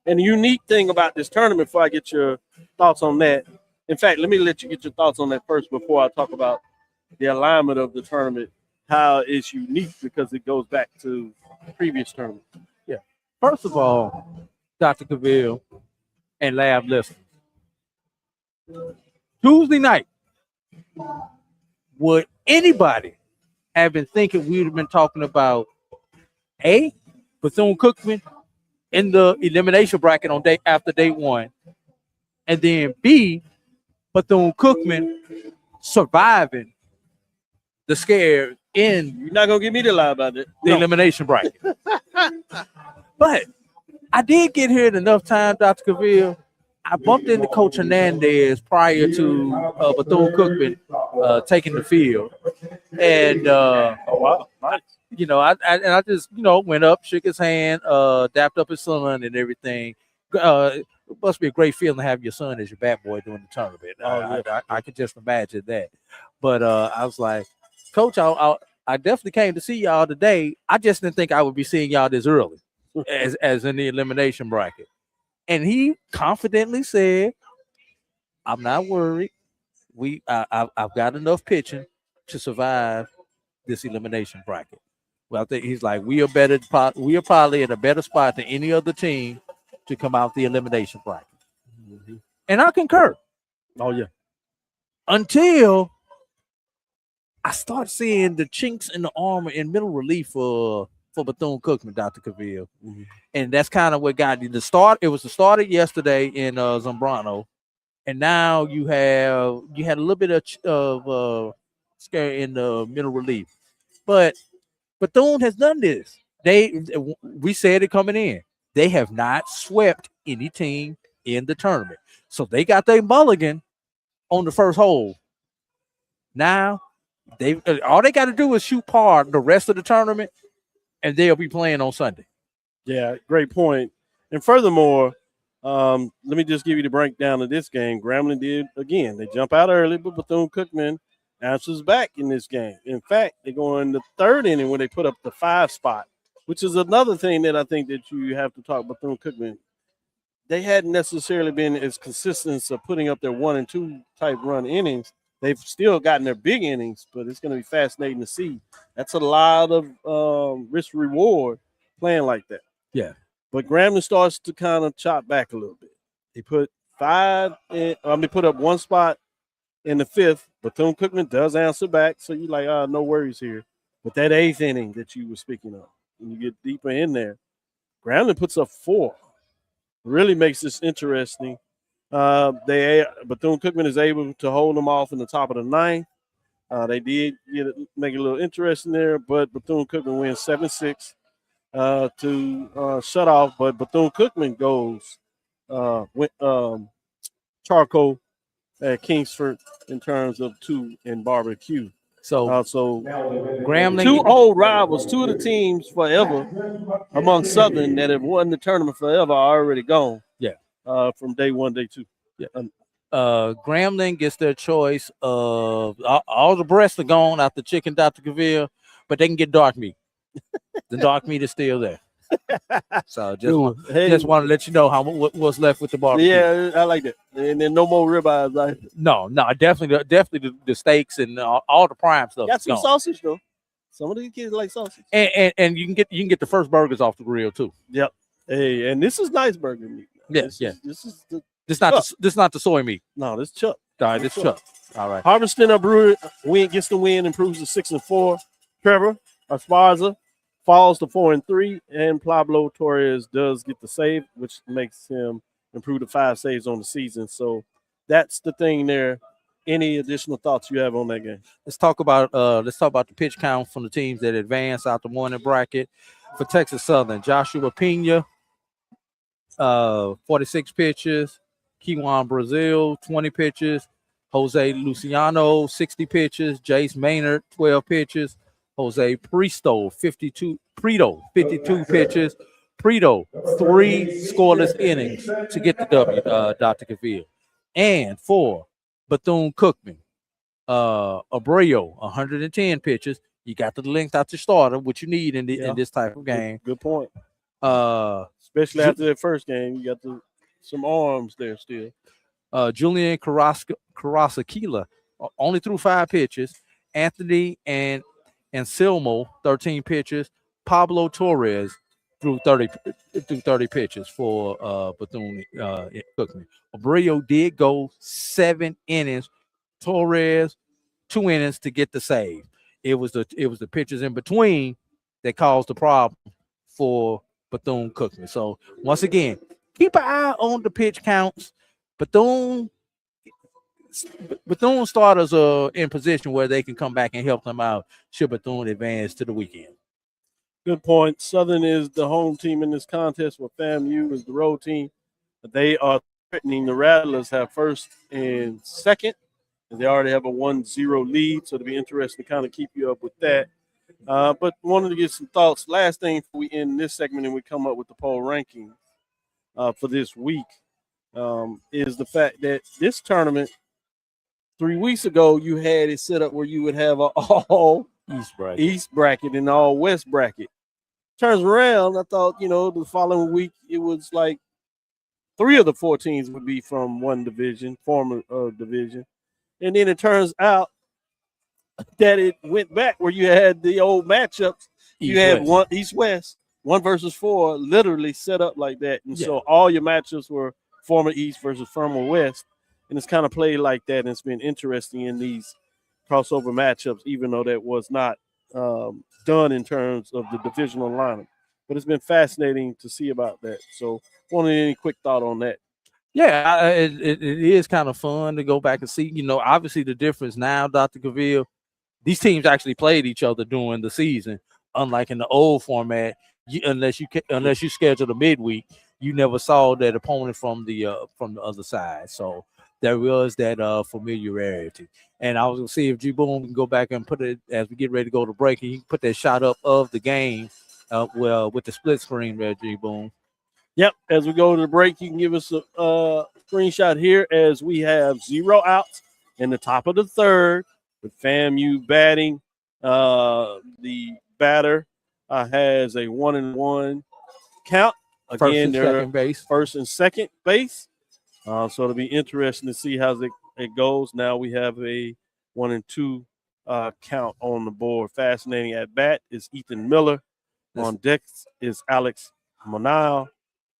And the unique thing about this tournament, before I get your thoughts on that, in fact, let me let you get your thoughts on that first before I talk about the alignment of the tournament, how it's unique because it goes back to previous tournaments. Yeah. First of all, Dr. Cavil and lab listeners, Tuesday night, would anybody have been thinking we would have been talking about A, Bethune-Cookman in the elimination bracket on day after day one, and then B, Bethune-Cookman surviving the scare in You're not gonna get me to lie about it. the elimination bracket. But I did get here in enough time, Dr. Cavil. I bumped into Coach Hernandez prior to Bethune-Cookman taking the field, and Oh wow, nice. you know, I just went up, shook his hand, dapped up his son and everything. It must be a great feeling to have your son as your bat boy during the tournament. I could just imagine that. But I was like, Coach, I definitely came to see y'all today. I just didn't think I would be seeing y'all this early, as in the elimination bracket. And he confidently said, "I'm not worried. I've got enough pitching to survive this elimination bracket." Well, I think he's like, we are probably in a better spot than any other team to come out the elimination bracket. Mm-hmm. And I concur. Oh yeah. Until I start seeing the chinks in the armor in middle relief for Bethune-Cookman, Dr. Cavil. Mm-hmm. And that's kind of what got you the start. It was the started yesterday in Zambrano. And now you had a little bit of scare in the middle relief. But Bethune has done this. We said it coming in. They have not swept any team in the tournament. So they got their mulligan on the first hole. Now, all they got to do is shoot par the rest of the tournament, and they'll be playing on Sunday. Yeah, great point. And furthermore, let me just give you the breakdown of this game. Grambling did, again, they jump out early, but Bethune-Cookman answers back in this game. In fact, they go in the third inning when they put up the 5 spot, which is another thing that I think that you have to talk about Bethune-Cookman. They hadn't necessarily been as consistent of putting up their 1 and 2 type run innings. They've still gotten their big innings, but it's going to be fascinating to see. That's a lot of risk reward playing like that. Yeah. But Grambling starts to kind of chop back a little bit. They put put up 1 spot in the 5th. Bethune-Cookman does answer back, so you're like, no worries here. But that 8th inning that you were speaking of, when you get deeper in there, Grambling puts up 4. Really makes this interesting. Bethune-Cookman is able to hold them off in the top of the 9th. They did make it a little interesting there, but Bethune-Cookman wins 7-6 to shut off. But Bethune-Cookman goes with charcoal at Kingsford in terms of 2 in barbecue. So Grambling, 2 old rivals, 2 of the teams forever among Southern that have won the tournament forever are already gone. Yeah. From day 1, day 2. Yeah. Grambling gets their choice of all the breasts are gone out the chicken, Dr. Cavil, but they can get dark meat. The dark meat is still there. So just want to let you know what's left with the barbecue. Yeah, I like that. And then no more ribeyes. Right? No, definitely the steaks and all the prime stuff. Got some sausage though. Some of these kids like sausage. And you can get the first burgers off the grill too. Yep. Hey, and this is nice burger meat. Yes, This not the soy meat. No, this chuck. All right, this chuck. All right. Harvesting a brewer gets the win, improves to 6-4. Trevor Esparza falls to 4-3, and Pablo Torres does get the save, which makes him improve to 5 saves on the season. So that's the thing there. Any additional thoughts you have on that game? Let's talk about the pitch count from the teams that advance out the morning bracket. For Texas Southern, Joshua Pena, 46 pitches. Kiwan Brazil, 20 pitches. Jose Luciano, 60 pitches. Jace Maynard, 12 pitches. Jose Prieto, 52 pitches. Prieto, 3 scoreless innings to get the W, Dr. Cavil. And for Bethune-Cookman, Abreu, 110 pitches. You got the length out your starter, which you need in this type of game. Good point. Especially after that first game, you got some arms there still. Julian Carrasquilla only threw 5 pitches. Anthony and Anselmo, 13 pitches. Pablo Torres threw 30 pitches for Bethune-Cookman. Abreu did go 7 innings. Torres 2 innings to get the save. It was the pitches in between that caused the problem for Bethune-Cookman. So once again, keep an eye on the pitch counts. Bethune starters are in position where they can come back and help them out should Bethune advance to the weekend. Good point. Southern is the home team in this contest, where FAMU is the road team. They are threatening the Rattlers have first and second, and they already have a 1-0 lead, so it'll be interesting to kind of keep you up with that. But wanted to get some thoughts. Last thing before we end this segment and we come up with the poll ranking for this week is the fact that this tournament, 3 weeks ago, you had it set up where you would have an all East bracket and all West bracket. Turns around, I thought, the following week it was like 3 of the 4 teams would be from one division, former division. And then it turns out that it went back where you had the old matchups. You had one East-West, 1 versus 4, literally set up like that. And so all your matchups were former East versus former West. And it's kind of played like that. And it's been interesting in these crossover matchups, even though that was not done in terms of the divisional lineup. But it's been fascinating to see about that. So wanted any quick thought on that. Yeah, it is kind of fun to go back and see. Obviously the difference now, Dr. Cavil, these teams actually played each other during the season, unlike in the old format. Unless you scheduled a midweek, you never saw that opponent from the other side. So there was that familiarity. And I was gonna see if G Boom can go back and put it as we get ready to go to break, and you can put that shot up of the game, with the split screen there, G Boom. Yep. As we go to the break, you can give us a screenshot here as we have 0 outs in the top of the third with FAMU batting. The batter has a 1-1 count. Again, they're first and second base. So it'll be interesting to see how it goes. Now we have a 1-2 count on the board. Fascinating at bat is Ethan Miller. On deck is Alex Monal.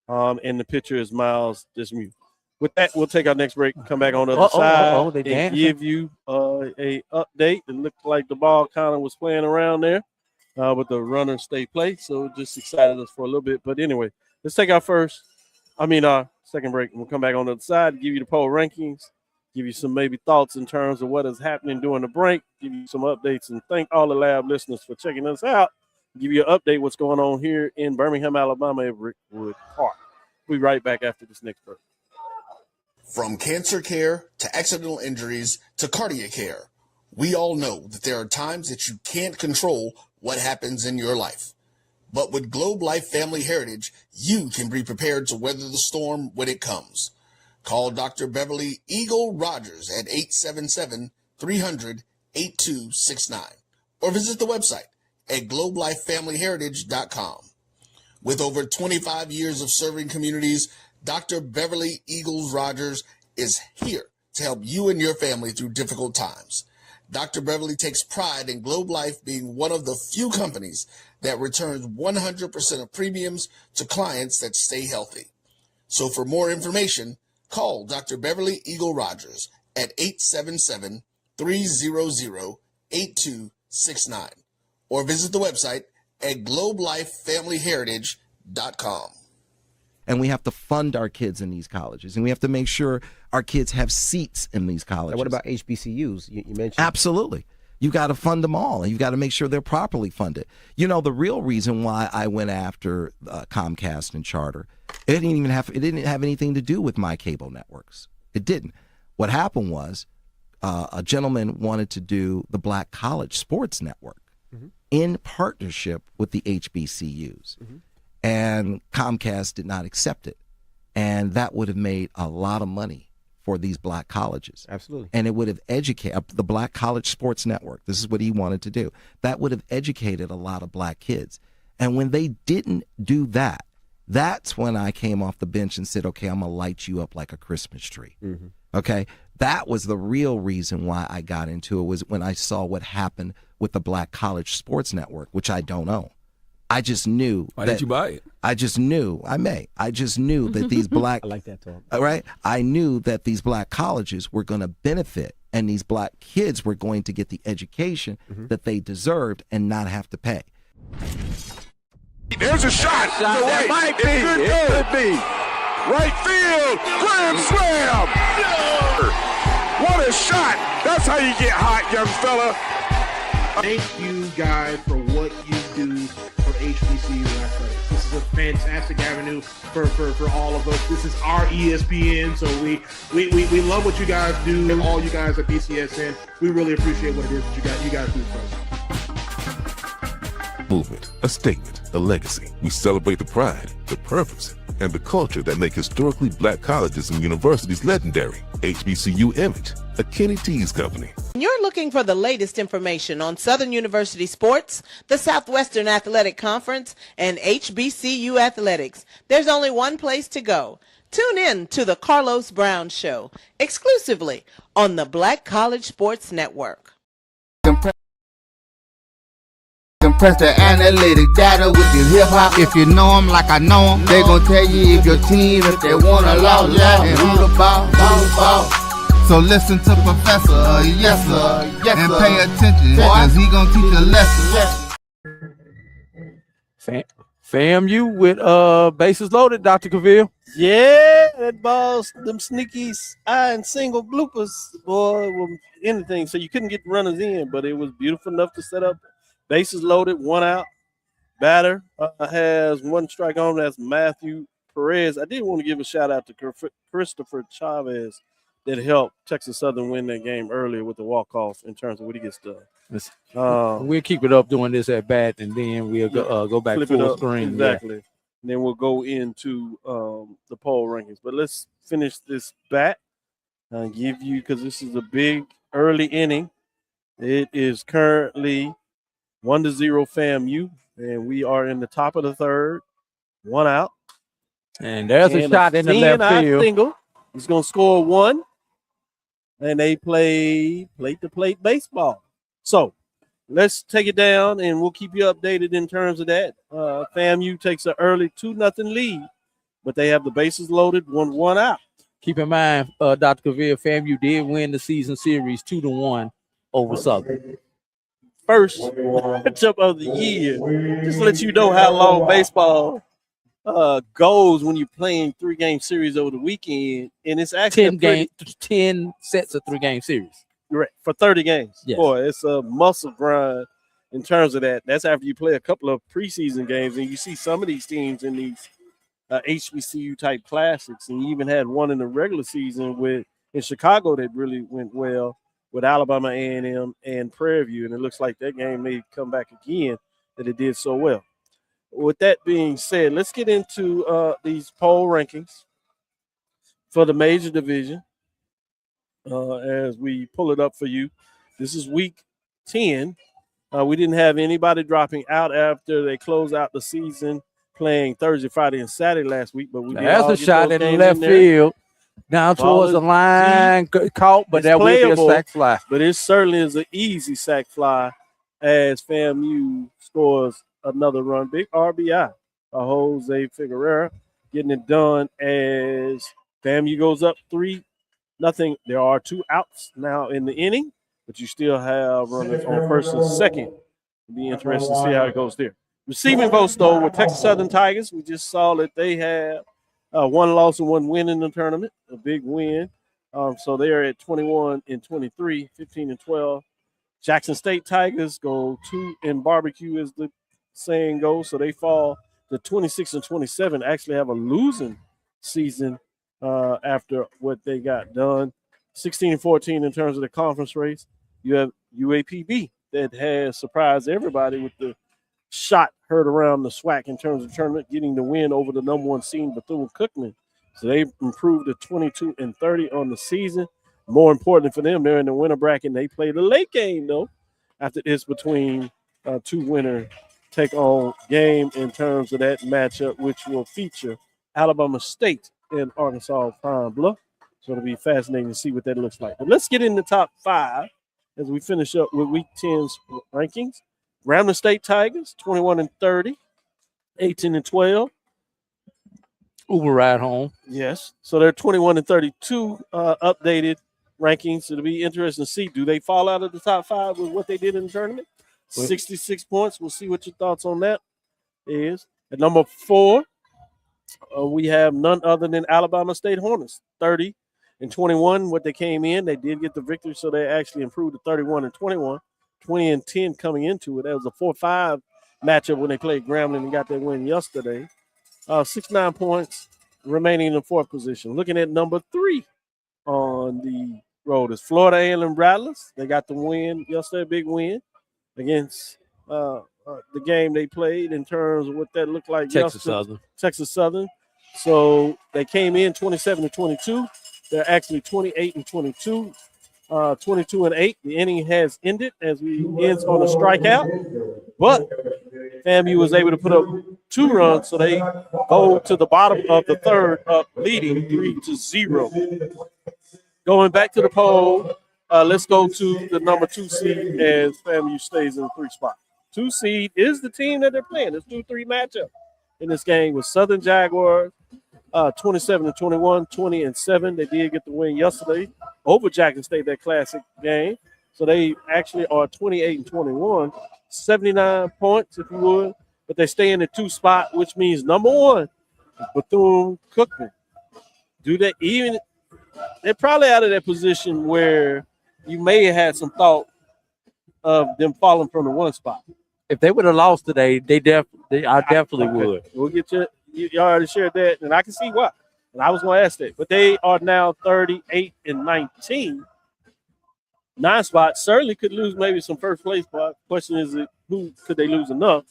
And the pitcher is Miles Dismuke. With that, we'll take our next break and come back on the other side and give you a update. It looked like the ball kind of was playing around there, but the runner stayed placed. So just excited us for a little bit. But anyway, let's take our second break, and we'll come back on the other side, give you the poll rankings, give you some maybe thoughts in terms of what is happening during the break, give you some updates, and thank all the lab listeners for checking us out. Give you an update what's going on here in Birmingham, Alabama at Rickwood Park. We'll be right back after this next break. From cancer care to accidental injuries to cardiac care, we all know that there are times that you can't control what happens in your life. But with Globe Life Family Heritage, you can be prepared to weather the storm when it comes. Call Dr. Beverly Eagle Rogers at 877-300-8269 or visit the website at globelifefamilyheritage.com. With over 25 years of serving communities, Dr. Beverly Eagles Rogers is here to help you and your family through difficult times. Dr. Beverly takes pride in Globe Life being one of the few companies that returns 100% of premiums to clients that stay healthy. So for more information, call Dr. Beverly Eagle Rogers at 877-300-8269 or visit the website at globelifefamilyheritage.com. And we have to fund our kids in these colleges, and we have to make sure our kids have seats in these colleges. And what about HBCUs? You mentioned. Absolutely. You got to fund them all, and you've got to make sure they're properly funded. The real reason why I went after Comcast and Charter, it didn't have anything to do with my cable networks. It didn't. What happened was a gentleman wanted to do the Black College Sports Network in partnership with the HBCUs. And Comcast did not accept it. And that would have made a lot of money for these black colleges. Absolutely. And it would have educated the Black College Sports Network. This is what he wanted to do. That would have educated a lot of black kids. And when they didn't do that, that's when I came off the bench and said, okay, I'm going to light you up like a Christmas tree. Mm-hmm. Okay? That was the real reason why I got into it, was when I saw what happened with the Black College Sports Network, which I don't own. I just knew. Why didn't you buy it? I just knew. I just knew that these black. I like that talk. Right? I knew that these black colleges were going to benefit, and these black kids were going to get the education that they deserved and not have to pay. There's a shot. It might be. It could be. Right field. Grand slam. What a shot. That's how you get hot, young fella. Thank you guys for what you do for HBCU athletics. This is a fantastic avenue for all of us. This is our ESPN, so we love what you guys do, and all you guys at BCSN. We really appreciate what it is that you guys do for us. Movement, a statement, a legacy. We celebrate the pride, the purpose, and the culture that make historically black colleges and universities legendary. HBCU Image, a Kenny T's company. You're looking for the latest information on Southern University sports, the Southwestern Athletic Conference, and HBCU athletics. There's only one place to go. Tune in to the Carlos Brown Show, exclusively on the Black College Sports Network. Compress the analytic data with your hip hop. If you know them like I know them, they gon' tell you if your team, if they want to law, and who the ball. So listen to Professor, yes sir, and pay attention, cause he gon' teach a lesson. FAMU with bases loaded, Dr. Cavil. Yeah, that ball's them sneakies, and single bloopers, boy, were anything. So you couldn't get the runners in, but it was beautiful enough to set up. Bases loaded, one out. Batter has one strike on. That's Matthew Perez. I did want to give a shout out to Christopher Chavez that helped Texas Southern win that game earlier with the walk-off in terms of what he gets done. We'll keep it up doing this at bat, and then we'll go back full screen. Exactly. Yeah. And then we'll go into the poll rankings. But let's finish this bat and give you, because this is a big early inning. It is currently 1-0 FAMU, and we are in the top of the third. One out. And there's a shot in the left field. Single. He's going to score one. And they play plate-to-plate baseball. So let's take it down, and we'll keep you updated in terms of that. FAMU takes an early 2-0 lead, but they have the bases loaded, one out. Keep in mind, Dr. Cavil, FAMU did win the season series 2-1 over Southern. First matchup of the year. Just to let you know how long baseball goes when you're playing 3-game series over the weekend, and it's actually 10 sets of 3-game series. Right, for 30 games. Yes. Boy, it's a muscle grind in terms of that. That's after you play a couple of preseason games, and you see some of these teams in these HBCU type classics, and you even had one in the regular season in Chicago that really went well with Alabama A&M and Prairie View, and it looks like that game may come back again that it did so well. With that being said, let's get into these poll rankings for the major division as we pull it up for you. This is week 10. We didn't have anybody dropping out after they closed out the season playing Thursday, Friday, and Saturday last week, but we did That's a shot in the left field. Down towards the line, caught, but that will be a sac fly. But it certainly is an easy sac fly as FAMU scores another run. Big RBI by Jose Figueroa, getting it done as FAMU goes up 3-0. There are 2 outs now in the inning, but you still have runners on first and second. It'll be interesting to see how it goes there. Receiving votes, though, with Texas Southern Tigers, we just saw that they have 1 loss and 1 win in the tournament, a big win. So they are at 21-23, 15-12. Jackson State Tigers go 2 in barbecue, as the saying goes. So they fall to 26-27, actually have a losing season after what they got done. 16-14 in terms of the conference race. You have UAPB that has surprised everybody with the shot heard around the SWAC in terms of tournament, getting the win over the number 1 seed Bethune-Cookman So they improved to 22-30 on the season. More importantly for them, they're in the winter bracket. They played a late game, though, after this between two winner take-on game in terms of that matchup, which will feature Alabama State and Arkansas Pine Bluff. So it'll be fascinating to see what that looks like. But let's get in the top 5 as we finish up with Week 10's rankings. Grambling State Tigers, 21-30, 18-12. Uber ride home. Yes. So they're 21-32 updated rankings. It'll be interesting to see. Do they fall out of the top 5 with what they did in the tournament? 66 points. We'll see what your thoughts on that is. At number 4, we have none other than Alabama State Hornets, 30-21. What they came in, they did get the victory, so they actually improved to 31-21, 20-10 coming into it. That was a 4-5 matchup when they played Grambling and got that win yesterday. 69 points remaining in the 4th position. Looking at number 3 on the road is Florida A&M Rattlers. They got the win yesterday, big win against the game they played in terms of what that looked like. Texas Southern. Texas Southern. So they came in 27-22. They're actually 28-22, 22-8. The inning has ended as we ends on a strikeout, but FAMU was able to put up 2 runs, so they go to the bottom of the 3rd, up leading 3-0. Going back to the poll, let's go to the number 2 seed as FAMU stays in the 3 spot. 2 seed is the team that they're playing. It's 2-3 matchup in this game with Southern Jaguars, 27-21, 20-7. They did get the win yesterday over Jackson State, that classic game. So they actually are 28-21, 79 points, if you would. But they stay in the 2 spot, which means number 1 is Bethune-Cookman. Do they even – they're probably out of that position where you may have had some thought of them falling from the 1 spot. If they would have lost today, I definitely would. We'll get you already shared that, and I can see why. And I was going to ask that. But they are now 38-19. 9 spots. Certainly could lose maybe some first place spot. Question is, who could they lose enough?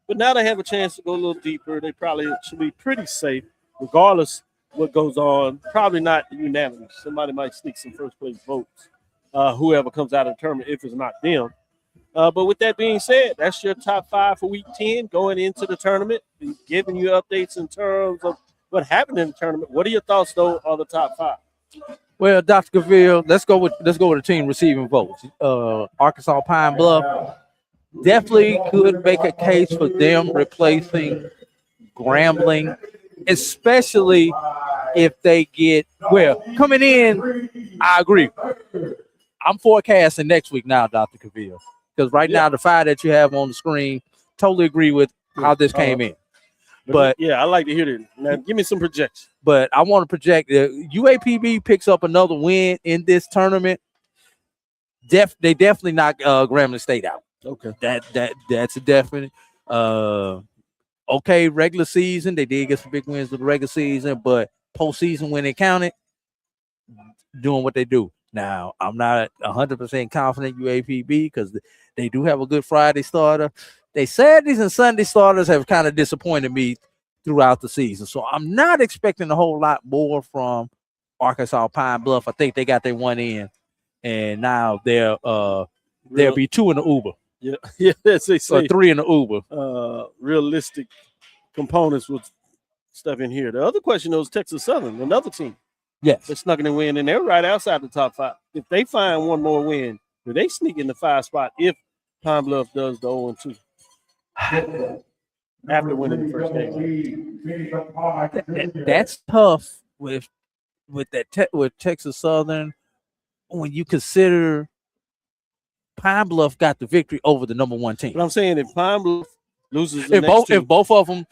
But now they have a chance to go a little deeper. They probably should be pretty safe, regardless what goes on. Probably not unanimous. Somebody might sneak some first place votes, whoever comes out of the tournament, if it's not them. But with that being said, that's your top 5 for Week 10 going into the tournament. Giving you updates in terms of what happened in the tournament. What are your thoughts, though, on the top 5? Well, Dr. Cavil, let's go with the team receiving votes. Arkansas Pine Bluff definitely could make a case for them replacing Grambling, especially if they get coming in. I agree. I'm forecasting next week now, Dr. Cavil, because right now the 5 that you have on the screen, totally agree with how this came in. But yeah, I like to hear that. Now, give me some projections. But I want to project UAPB picks up another win in this tournament. They definitely knock Grambling State out. Okay, that's a definite. Okay, regular season they did get some big wins with the regular season, but postseason when it counted, doing what they do. Now I'm not 100% confident UAPB because they do have a good Friday starter. They Saturdays and Sunday starters have kind of disappointed me throughout the season. So I'm not expecting a whole lot more from Arkansas Pine Bluff. I think they got their 1 in, and now there'll be 2 in the Uber. Yeah, as they say. Or 3 in the Uber. Realistic components with stuff in here. The other question is Texas Southern, another team. Yes. They snuck in a win, and they're right outside the top 5. If they find one more win, do they sneak in the 5 spot if Pine Bluff does the 0-2? After winning the first game. That's tough with Texas Southern when you consider Pine Bluff got the victory over the number 1 team. But I'm saying if Pine Bluff loses if both of them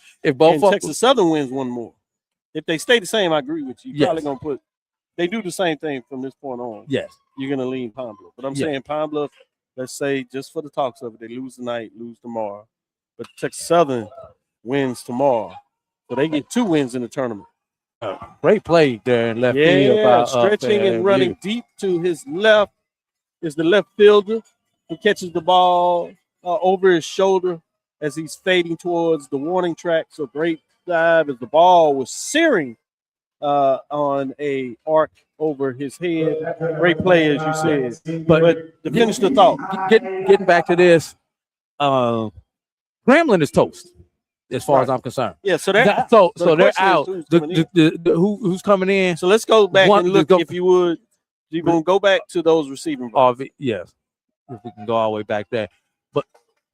Texas Southern wins one more. If they stay the same, I agree with you. You're probably gonna put they do the same thing from this point on. Yes. You're gonna lean Pine Bluff. But I'm saying Pine Bluff, let's say just for the talks of it, they lose tonight, lose tomorrow. But Texas Southern wins tomorrow. So they get 2 wins in the tournament. Great play there in left field. Yeah, stretching and running deep to his left is the left fielder. He catches the ball over his shoulder as he's fading towards the warning track. So great dive as the ball was searing on a arc over his head. Great play, as you said. But to finish the thought. Getting back to this, Grambling is toast, as far as I'm concerned. Yeah, so they're out. So the they're question out. is Who's coming in? So let's go back and look, if you would. You're going to go back to those receiving balls. Yes, if we can go all the way back there.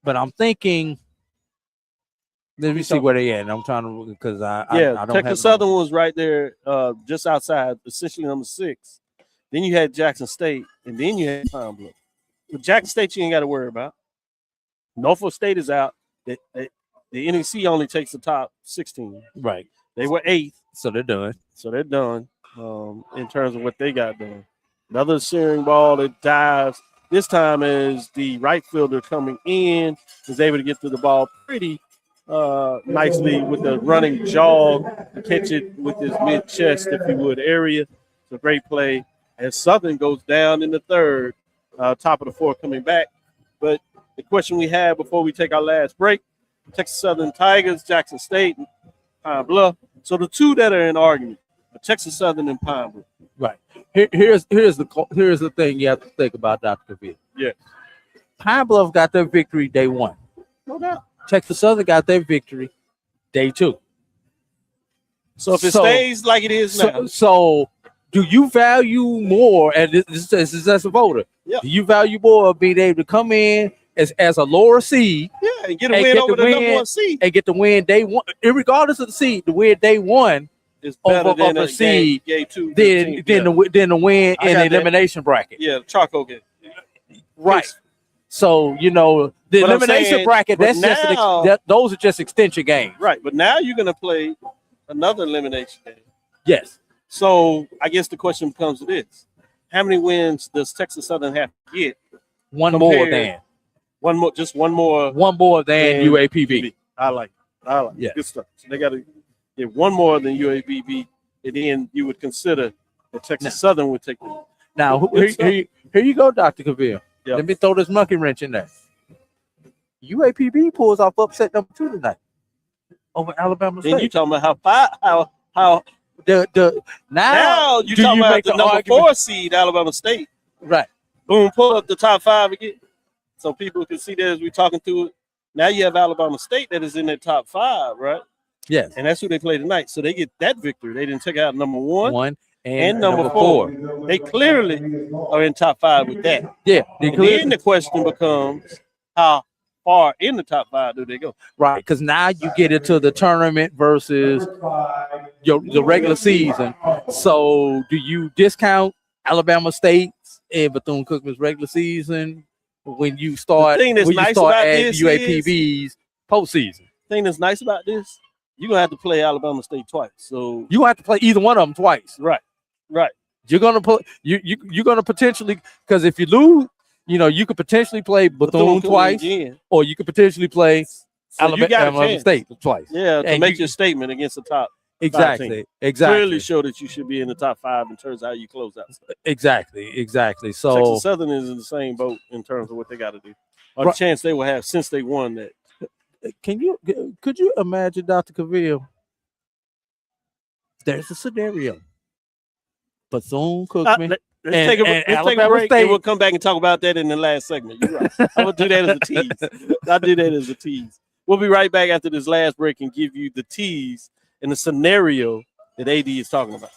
But I'm thinking, let me see where they at. I'm trying to, because I don't Texas have Southern was right there, just outside, essentially number 6. Then you had Jackson State, and then you had Pine Bluff. With Jackson State, you ain't got to worry about. Norfolk State is out. The NEC only takes the top 16. Right. They were 8th. So they're done. In terms of what they got done. Another searing ball that dives. This time as the right fielder coming in is able to get to the ball pretty nicely with the running jog to catch it with his mid-chest, if you would, area. It's a great play. As Southern goes down in the 3rd, top of the 4th coming back. But the question we have before we take our last break, Texas Southern Tigers, Jackson State, and Pine Bluff. So the two that are in argument, Texas Southern and Pine Bluff. Right. Here's the thing you have to think about, Dr. Cavil. Yeah. Pine Bluff got their victory day 1. No doubt. Texas Southern got their victory day 2. So if it stays like it is now. So do you value more, and this is as a voter, do you value more of being able to come in as a lower seed? Yeah, and get a win over the number 1 seed. And get the win day 1, regardless of the seed, the win day 1 is better than a seed game 2. Than the win in the elimination bracket. Yeah, the charcoal game. Right. So, the elimination bracket, those are just extension games. Right, but now you're going to play another elimination game. Yes. So I guess the question becomes this. How many wins does Texas Southern have to get? One more than UAPB. I like it. Yeah. Good stuff. So they got to get one more than UAPB, and then you would consider that Texas Southern would take the. Now, here you go, Dr. Cavil. Yep. Let me throw this monkey wrench in there. UAPB pulls off upset number 2 tonight over Alabama State. And you talking about how now you talking about the number 4 seed Alabama State. Right. Boom, pull up the top 5 again. So people can see that as we're talking through it. Now you have Alabama State that is in their top 5, right? Yes. And that's who they play tonight. So they get that victory. They didn't take out number 1 and number 4. They clearly are in top 5 with that. Yeah. Then the question becomes how far in the top 5 do they go? Right, because now you get into the tournament versus the regular season. So do you discount Alabama State's and Bethune-Cookman's regular season when you start adding UAPB's postseason? The thing that's nice about this, you're going to have to play Alabama State twice. So you have to play either one of them twice. Right. You're going to put you're going to potentially, because if you lose, you could potentially play Bethune twice, or you could potentially play Alabama State twice. Yeah, to make your statement against the top. Exactly. Clearly show that you should be in the top 5 in terms of how you close out. Exactly. So Texas Southern is in the same boat in terms of what they got to do, or the chance they will have since they won that. Could you imagine, Dr. Cavil? There's a scenario. Bethune-Cookman. Let's take a break and we'll come back and talk about that in the last segment. You're right. I'm going to do that as a tease. I'll do that as a tease. We'll be right back after this last break and give you the tease and the scenario that AD is talking about.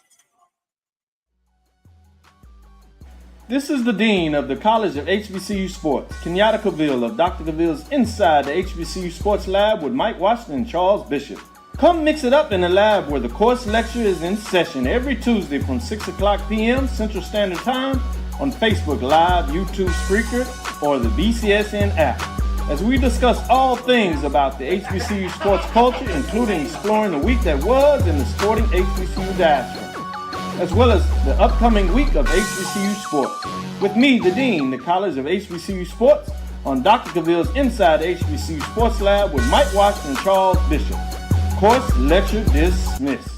This is the Dean of the College of HBCU Sports, Kenyatta Cavil of Dr. Cavil's Inside the HBCU Sports Lab with Mike Washington and Charles Bishop. Come mix it up in the lab where the course lecture is in session every Tuesday from 6 o'clock p.m. Central Standard Time on Facebook Live, YouTube Spreaker, or the BCSN app, as we discuss all things about the HBCU sports culture, including exploring the week that was in the sporting HBCU diaspora, as well as the upcoming week of HBCU sports. With me, the Dean, the College of HBCU Sports, on Dr. Cavil's Inside the HBCU Sports Lab with Mike Washington and Charles Bishop. Course lecture dismissed.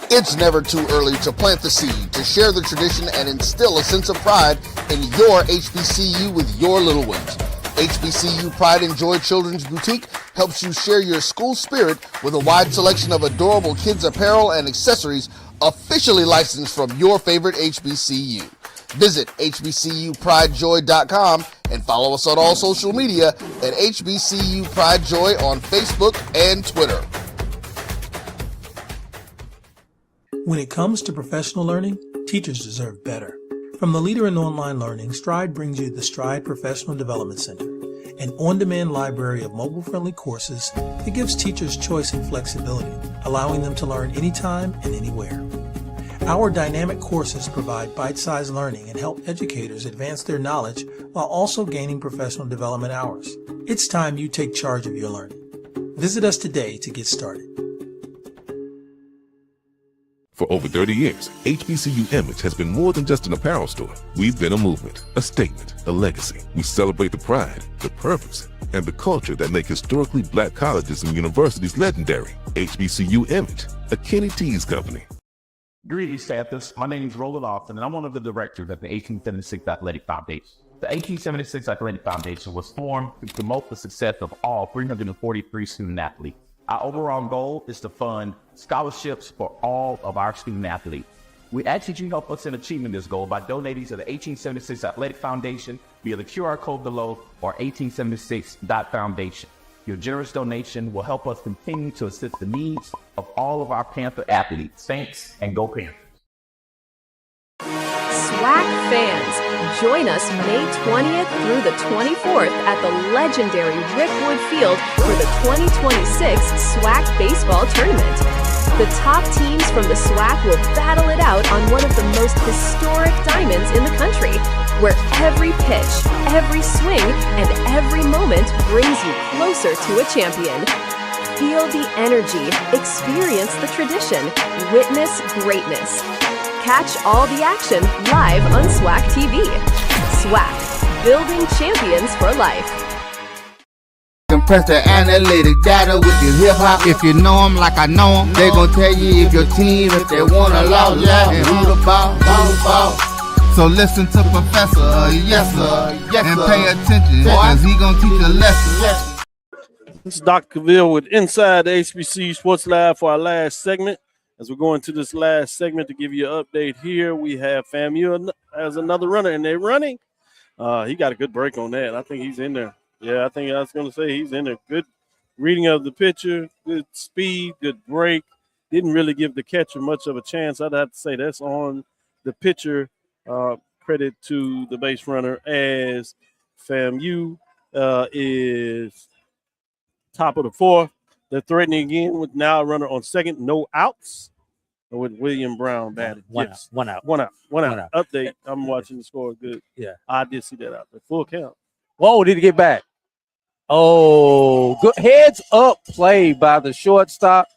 It's never too early to plant the seed, to share the tradition, and instill a sense of pride in your HBCU with your little ones. HBCU Pride and Joy Children's Boutique helps you share your school spirit with a wide selection of adorable kids apparel and accessories, officially licensed from your favorite HBCU. Visit hbcupridejoy.com and follow us on all social media at HBCU Pride Joy on Facebook and Twitter. When it comes to professional learning, teachers deserve better. From the leader in online learning, Stride brings you the Stride Professional Development Center, an on-demand library of mobile-friendly courses that gives teachers choice and flexibility, allowing them to learn anytime and anywhere. Our dynamic courses provide bite-sized learning and help educators advance their knowledge while also gaining professional development hours. It's time you take charge of your learning. Visit us today to get started. For over 30 years, HBCU Image has been more than just an apparel store. We've been a movement, a statement, a legacy. We celebrate the pride, the purpose, and the culture that make historically black colleges and universities legendary. HBCU Image, a Kenny T's company. Greetings, Panthers. My name is Roland Austin, and I'm one of the directors at the 1876 Athletic Foundation. The 1876 Athletic Foundation was formed to promote the success of all 343 student athletes. Our overall goal is to fund scholarships for all of our student athletes. We ask that you help us in achieving this goal by donating to the 1876 Athletic Foundation via the QR code below or 1876.foundation. Your generous donation will help us continue to assist the needs of all of our Panther athletes. Thanks, and go Panthers. SWAC fans, join us May 20th through the 24th at the legendary Rickwood Field for the 2026 SWAC baseball tournament. The top teams from the SWAC will battle it out on one of the most historic diamonds in the country, where every pitch, every swing, and every moment brings you closer to a champion. Feel the energy, experience the tradition, witness greatness. Catch all the action live on SWAC TV. SWAC, building champions for life. Compress the analytic data with your hip hop. If you know them like I know them, they gon' tell you if your team, if they wanna lose, and who the ball. So listen to Professor, yes sir, and pay attention, cause he gon' teach a lesson. This is Dr. Cavil with Inside the HBCU Sports Live for our last segment. As we're going to this last segment to give you an update here, we have FAMU as another runner, and they're running. He got a good break on that. I think he's in there. Yeah, I think I was going to say he's in there. Good reading of the pitcher, good speed, good break. Didn't really give the catcher much of a chance. I'd have to say that's on the pitcher. Credit to the base runner as FAMU is top of the fourth. They're threatening again with now a runner on second, no outs. With William Brown batted. One out. Update. I'm watching the score. Good. Yeah. I did see that out there. Full count. Whoa, did he get back? Oh, good heads up play by the shortstop,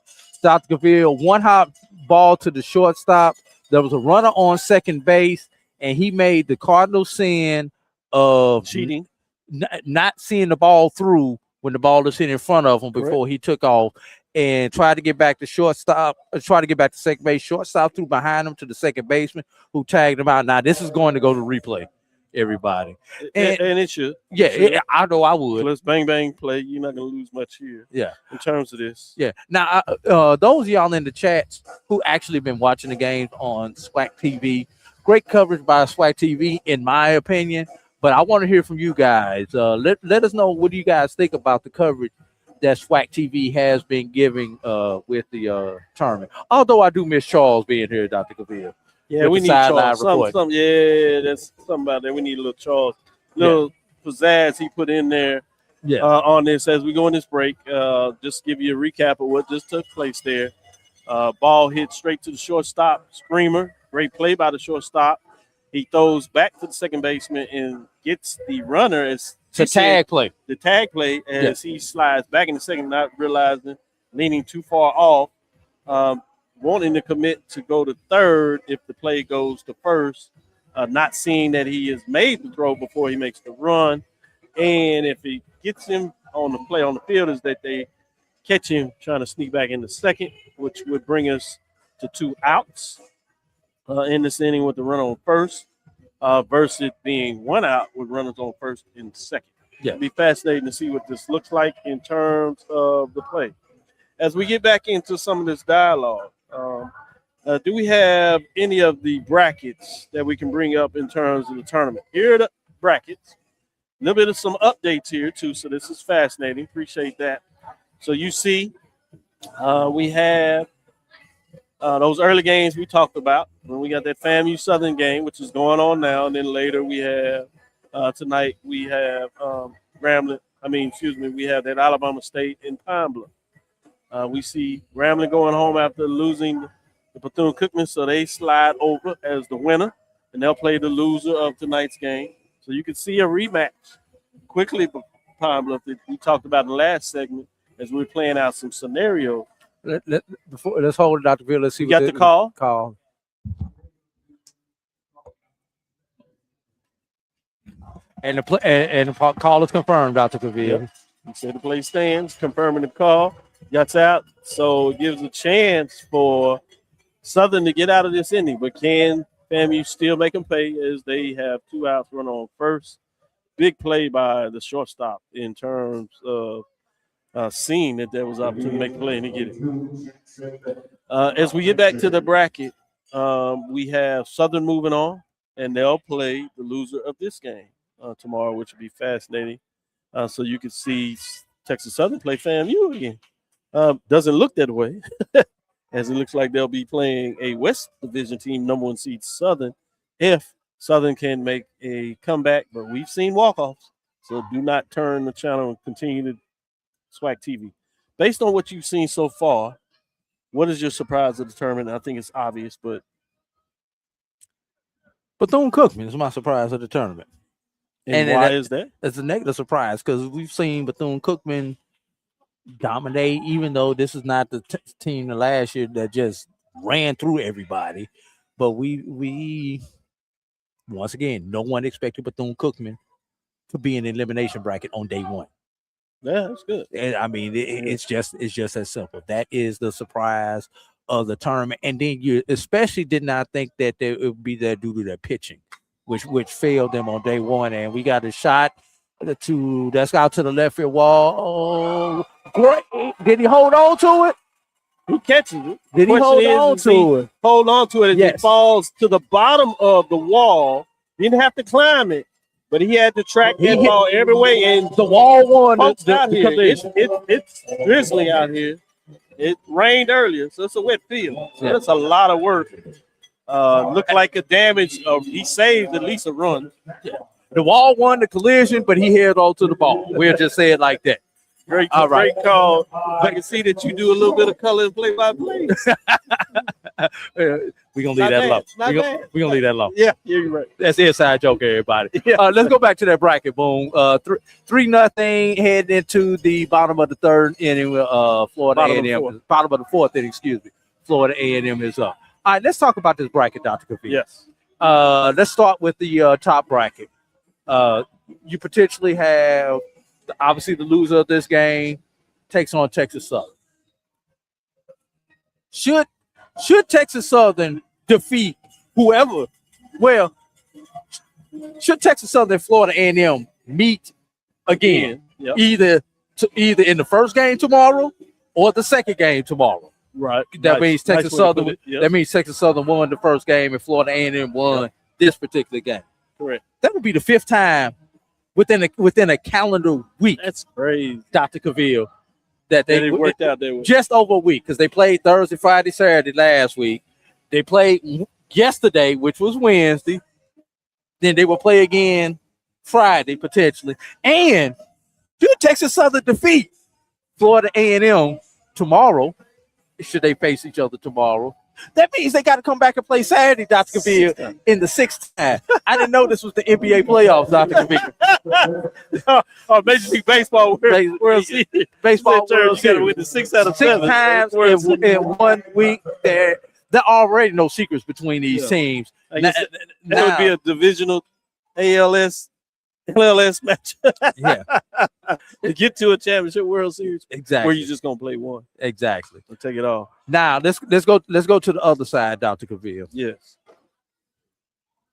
Dr. Cavil. One hop ball to the shortstop. There was a runner on second base, and he made the cardinal sin of cheating, not seeing the ball through when the ball is in front of him before he took off, and tried to get back to shortstop, try to get back to second base. Shortstop threw behind him to the second baseman who tagged him out. Now, this is going to go to replay, everybody. And it should. Yeah, I know I would. Let's bang play. You're not going to lose much here. Yeah. In terms of this. Yeah. Now, those of y'all in the chats who actually been watching the games on SWAC TV, great coverage by SWAC TV, in my opinion. But I want to hear from you guys. Let us know, what do you guys think about the coverage that SWAC TV has been giving with the tournament? Although I do miss Charles being here, Dr. Cavil. Yeah, we need Charles. Yeah, that's something about that. We need a little Charles, little pizzazz he put in there on this as we go in this break. Just give you a recap of what just took place there. Ball hit straight to the shortstop, screamer. Great play by the shortstop. He throws back to the second baseman and gets the runner as the tag play. The tag play as he slides back in the second, not realizing, leaning too far off, wanting to commit to go to third if the play goes to first, not seeing that he has made the throw before he makes the run. And if he gets him on the play on the field, is that they catch him trying to sneak back in the second, which would bring us to 2 outs in this inning with the run on first. Versus it being 1 out with runners on first and second. Yeah. It'll be fascinating to see what this looks like in terms of the play. As we get back into some of this dialogue, Do we have any of the brackets that we can bring up in terms of the tournament? Here are the brackets. A little bit of some updates here too, so this is fascinating. Appreciate that. So you see, we have those early games we talked about. When we got that FAMU Southern game, which is going on now, and then later we have tonight we have Grambling. We have that Alabama State in Pine Bluff. We see Grambling going home after losing the Bethune-Cookman, so they slide over as the winner, and they'll play the loser of tonight's game. So you can see a rematch quickly for Pine Bluff that we talked about in the last segment as we're playing out some scenarios. Let's hold it, Dr. Bill. Let's see. You got the call? Call. And the call is confirmed, Dr. Cavil. Yep. He said the play stands, confirming the call. Gets out, so it gives a chance for Southern to get out of this inning. But can FAMU still make them pay as they have 2 outs, run on first? Big play by the shortstop in terms of seeing that there was opportunity to make the play and he get it. As we get back to the bracket, we have Southern moving on, and they'll play the loser of this game tomorrow, which will be fascinating. So you can see Texas Southern play FAMU again. Doesn't look that way, as it looks like they'll be playing a West Division team, number 1 seed Southern, if Southern can make a comeback. But we've seen walk-offs, so do not turn the channel and continue to SWAC TV. Based on what you've seen so far, what is your surprise of the tournament? I think it's obvious, but Bethune-Cookman is my surprise of the tournament. And why is that? It's a negative surprise because we've seen Bethune-Cookman dominate, even though this is not the team last year that just ran through everybody. But we once again, no one expected Bethune-Cookman to be in the elimination bracket on day one. Yeah, that's good. And I mean, it's just as simple. That is the surprise of the tournament. And then you especially did not think that it would be that due to their pitching, which failed them on day one. And we got a shot that's out to the left field wall. Oh, great. Did he hold on to it? He catches it. Did he hold on to it? Hold on to it as it falls to the bottom of the wall. He didn't have to climb it, but he had to track that ball every way. And the wall won. Out here, it's drizzly out here. It rained earlier, so it's a wet field. So that's a lot of work. Looked like a damage. He saved at least a run. Yeah. The wall won the collision, but he held on to the ball. We'll just say it like that. Great call. I can see that you do a little bit of color and play-by-play. We're going to leave that alone. We're going to leave that alone. Yeah, you're right. That's the inside joke, everybody. Yeah. Let's go back to that bracket, Boom. 3-0 heading into the bottom of the third inning. Florida A&M. Bottom of the fourth inning, excuse me. Florida A&M is up. All right, let's talk about this bracket, Dr. Cavil. Yes. Let's start with the top bracket. You potentially have, obviously, the loser of this game takes on Texas Southern. Should Texas Southern defeat whoever? Well, should Texas Southern and Florida A&M meet again, either in the first game tomorrow or the second game tomorrow? Right. That means Texas Southern. That means Texas Southern won the first game and Florida A&M won this particular game. Correct. That would be the fifth time within a calendar week. That's crazy, Dr. Cavil. That they worked out there just over a week because they played Thursday, Friday, Saturday last week. They played yesterday, which was Wednesday. Then they will play again Friday potentially. And should Texas Southern defeat Florida A&M tomorrow, should they face each other tomorrow, that means they got to come back and play Saturday, Dr. Cavil, in the sixth time. I didn't know this was the NBA playoffs, Dr. Cavil. Major League Baseball World Series. Baseball World Series. With the 6 out of 7. 6 times in 1 week. There are already no secrets between these teams. That would be a divisional MLS match. To get to a championship World Series, exactly, where you're just gonna play one. Exactly. I'll take it all. Now let's go to the other side, Dr. Cavil. Yes.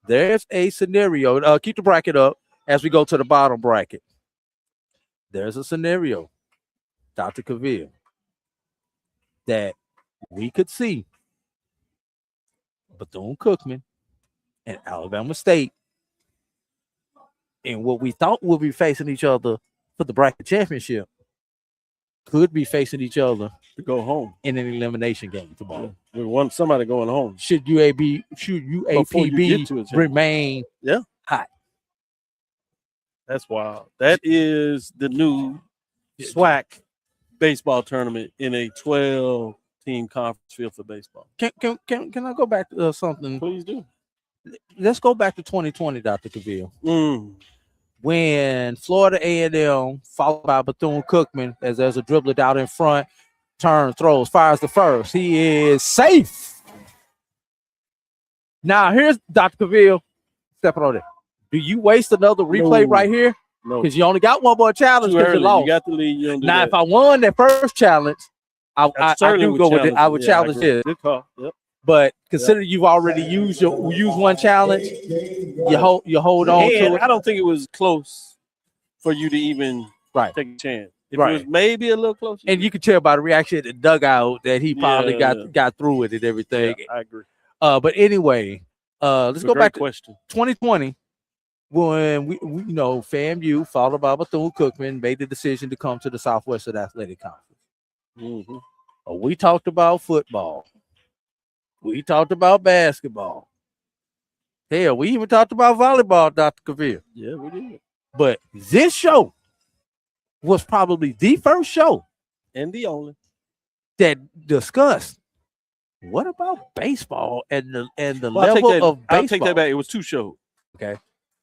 There's a scenario. Keep the bracket up as we go to the bottom bracket. There's a scenario, Dr. Cavil, that we could see Bethune-Cookman, and Alabama State, and what we thought would be facing each other for the bracket championship could be facing each other to go home in an elimination game tomorrow. We want somebody going home. Should UAPB remain hot? That's wild. That is the new SWAC baseball tournament in a 12-team conference field for baseball. Can I go back to something? Please do. Let's go back to 2020, Dr. Cavil. When Florida A&M, followed by Bethune-Cookman, as there's a dribbler out in front, turns, throws, fires the first. He is safe. Now, here's Dr. Cavil. Stepping on it. Do you waste another replay right here? No. Because you only got one more challenge because you lost. You got the lead. You don't do now, that. if I won that first challenge, I do go with it. I would challenge it. Good call. Yep. But consider you've already used one challenge, you hold on to it. I don't think it was close for you to even take a chance. If it was maybe a little closer. And you could tell by the reaction at the dugout that he probably got through with it and everything. Yeah, I agree. But anyway, let's go back to question. 2020 when we FAMU, followed by Bethune-Cookman, made the decision to come to the Southwestern Athletic Conference. We talked about football. We talked about basketball. Hell, we even talked about volleyball, Dr. Cavil. Yeah, we did. But this show was probably the first show and the only that discussed what about baseball and the Well, level of baseball. I'll take that back. It was two shows. Okay.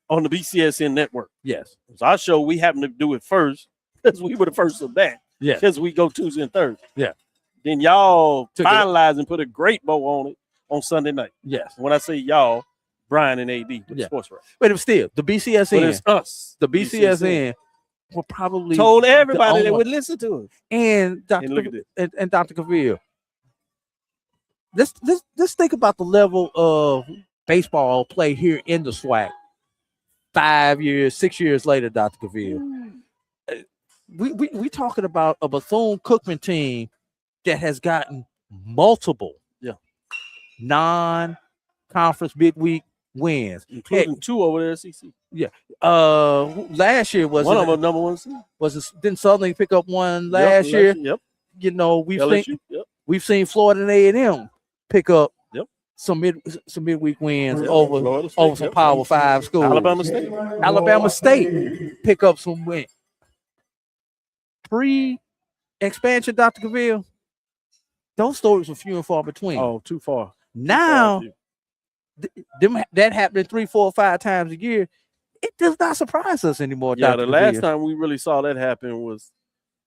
On the BCSN network. Yes. It was our show. We happened to do it first because we were the first of that. Yeah. Because we go Tuesday and Thursday. Yeah. Then y'all Took it finalized and put a great bow on it on Sunday night. Yes. When I say y'all, Brian and AD with the sports right. But it was still the BCSN. But it's us. The BCSN were probably told everybody that would listen to us. And Dr. Cavil. Let's think about the level of baseball play here in the SWAC 6 years later, Dr. Cavil. We talking about a Bethune-Cookman team that has gotten multiple non-conference midweek wins, including two over there at SEC. Yeah. Last year was one of them number one seed. Didn't Southern pick up one last year? Yep. You know, LSU, we've seen Florida and A&M pick up some midweek wins over some Power 5 schools. Alabama State pick up some wins. Pre-expansion, Dr. Cavil, those stories were few and far between. Oh, too far. Now, that happening 3, 4, 5 times a year, it does not surprise us anymore. Yeah, Dr. the last Cavil. time we really saw that happen was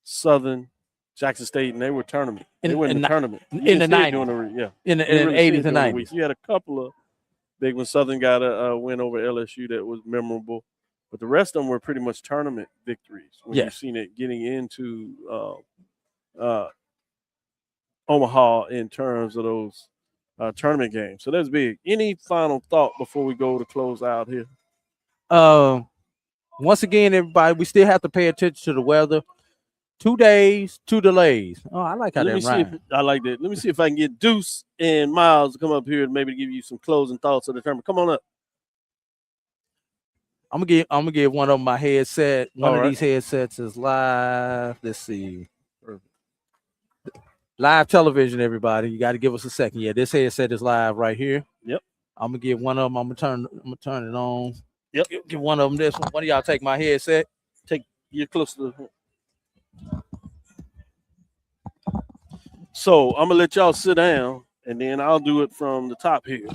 Southern, Jackson State, and they were tournament. They were in the tournament. In the 90s. In the 80s and 90s. You had a couple of big ones. Southern got a win over LSU that was memorable. But the rest of them were pretty much tournament victories. When you've seen it getting into Omaha in terms of those tournament games. So that's big. Any final thought before we go to close out here? Once again, everybody, we still have to pay attention to the weather. 2 days, 2 delays. Oh, I like how that rhymes. I like that. Let me see if I can get Deuce and Miles to come up here and maybe give you some closing thoughts of the tournament. Come on up. I'm gonna give one of my headset. One of these headsets is live. Let's see. Live television, everybody. You got to give us a second. Yeah, this headset is live right here. Yep. I'm gonna give one of them. I'm gonna turn it on. Yep. Give one of them this one. One of y'all take my headset. You're close to the. So I'm gonna let y'all sit down, and then I'll do it from the top here.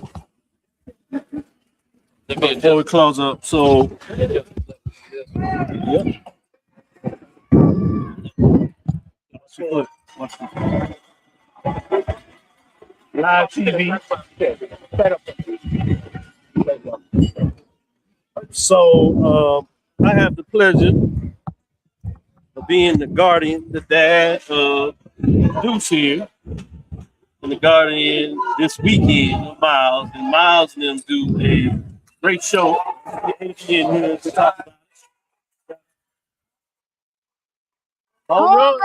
Before we close up, so live TV. So I have the pleasure of being the guardian, the dad of Deuce here, and the guardian this weekend of Miles, and Miles and them do a great show. Here to talk about it. Home run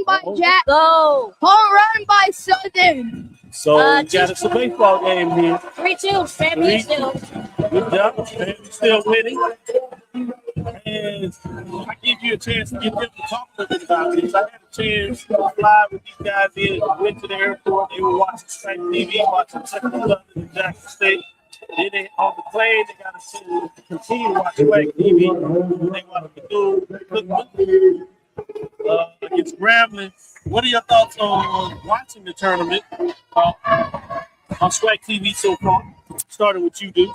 by Jack. Go. Home run by Southern. So we got us a baseball game here. 3-2, Fairview still. Good job. Fairview still winning. And I give you a chance to get them to talk a little bit about this. I had a chance to fly with these guys in. Went to the airport. They were watching Strike TV, watching Central London and Jackson State. Then they, on the plane, they got to continue to watch Swag TV. They want to do against Grambling. What are your thoughts on watching the tournament on Swag TV so far? Starting with you, dude.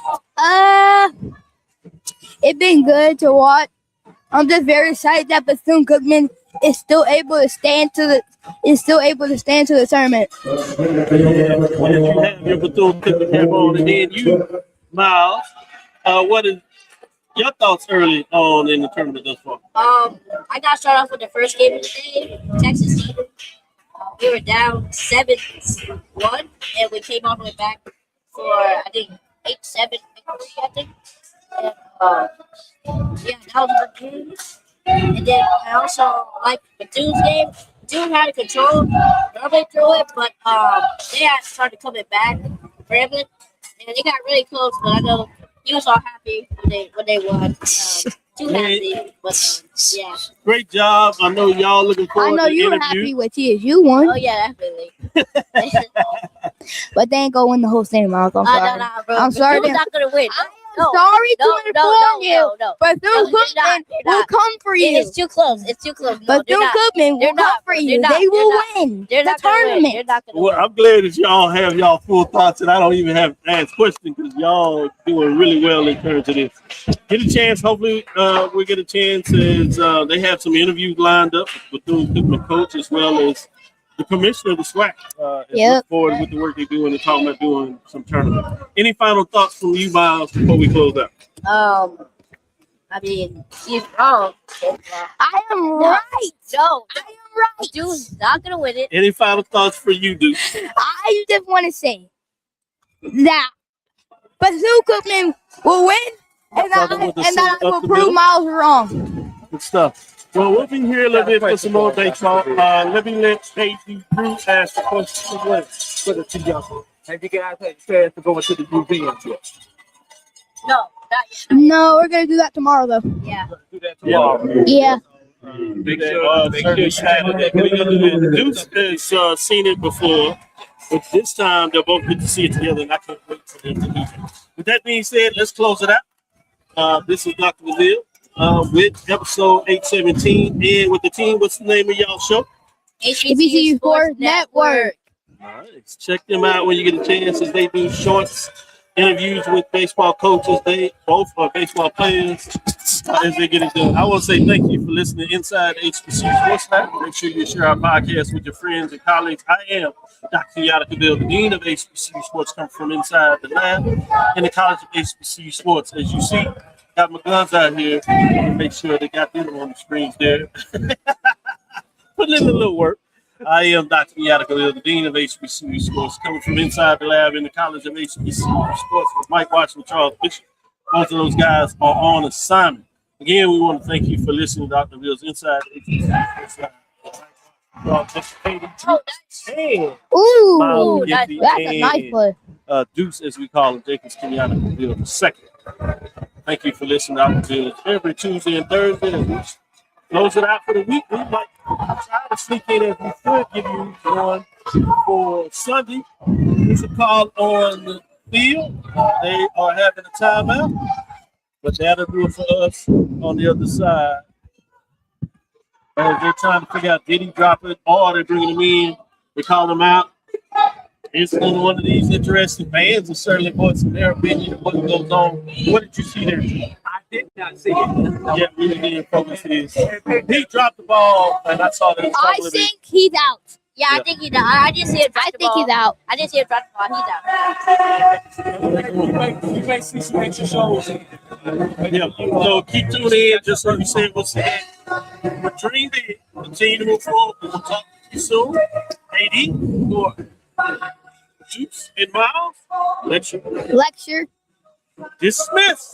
It's been good to watch. I'm just very excited that Bethune-Cookman is still able to stand to the tournament. When you have your Bethune-Cookman cap on, and then you, Miles, what is your thoughts early on in the tournament thus far? I got to start off with the first game of the day, Texas State. We were down 7-1, and we came all the way back for, I think, 8-7 victory, I think. And, yeah, that was a good game. And then I also like Bethune's game. Bethune had control early through it, but they had started coming back, Grambling, and they got really close. But I know he was all happy when they won. Too happy, but yeah. Great job. I know y'all looking forward to the interview. I know you were happy with TSU won. Oh yeah, definitely. But they ain't gonna win the whole thing, Miles. I'm sorry. No, bro. I'm sorry. Bethune's not gonna win. Sorry to inform you. Bethune-Cookman will come for you. It's too close. Bethune-Cookman will come for you. They will win the tournament. Well, I'm glad that y'all have y'all full thoughts, and I don't even have to ask questions because y'all doing really well in terms of this. Get a chance. Hopefully, we get a chance as they have some interviews lined up with Bethune-Cookman coach as well as the commissioner of the SWAC. Look forward with the work they're doing and talking about doing some tournament. Any final thoughts from you, Miles, before we close out? I mean, she's wrong. I am right. No, I am right. Dude's not gonna win it. Any final thoughts for you, dude? I just want to say that Bethune-Cookman will win, and I will prove Miles wrong. Good stuff. Well, we'll be here a little bit for some more baseball. Let me let Casey Bruce ask the question as well for the two young. Have you guys had a chance to go into the museum yet? No, not yet. No, we're gonna do that tomorrow, though. Yeah. Do that tomorrow. Yeah. Make sure Deuce has seen it before, but this time they'll both get to see it together, and I can't wait for them to do that. With that being said, let's close it out. This is Dr. Cavil. With episode 817 and with the team. What's the name of y'all show? HBCU Sports Network. All right, check them out when you get a chance as they do shorts, interviews with baseball coaches. They both are baseball players as they get it done. I want to say thank you for listening to Inside HBCU Sports Network. Make sure you share our podcast with your friends and colleagues. I am Dr. Cavil, the Dean of HBCU Sports, come from inside the lab in the College of HBCU Sports. As you see, got my guns out here to make sure they got them on the screens there. Put in a little work. I am Dr. Cavil, the Dean of HBCU Sports, coming from inside the lab in the College of HBCU Sports with Mike Watson and Charles Bishop. Both of those guys are on assignment. Again, we want to thank you for listening to Dr. Cavil's Inside HBCU Sports. Ooh, that's a nice play. Deuce, as we call him, Jacobs Kenyatta Cavil II. Thank you for listening to Dr. Cavil every Tuesday and Thursday. And we close it out for the week. We might try to sneak in as we could give you one for Sunday. It's a call on the field. They are having a timeout, but that'll do it for us on the other side. As they're trying to figure out, did he drop it or they're bringing him in? They call him out. It's one of these interesting fans have certainly voiced their opinion of what goes on. What did you see there? I did not see it. Yeah, really didn't focus his. He dropped the ball, and I saw that. I think he's out. Yeah, I think he's out. I didn't see it drop the ball. I think he's out. I didn't see it drop the ball. He's out. You may see some extra shows. Yeah, so keep tuning in. Just so you say what's said. We're dreaming. Continue to move forward. We'll talk to you soon. AD for Juice and Miles. Lecture. Lecture. Dismiss.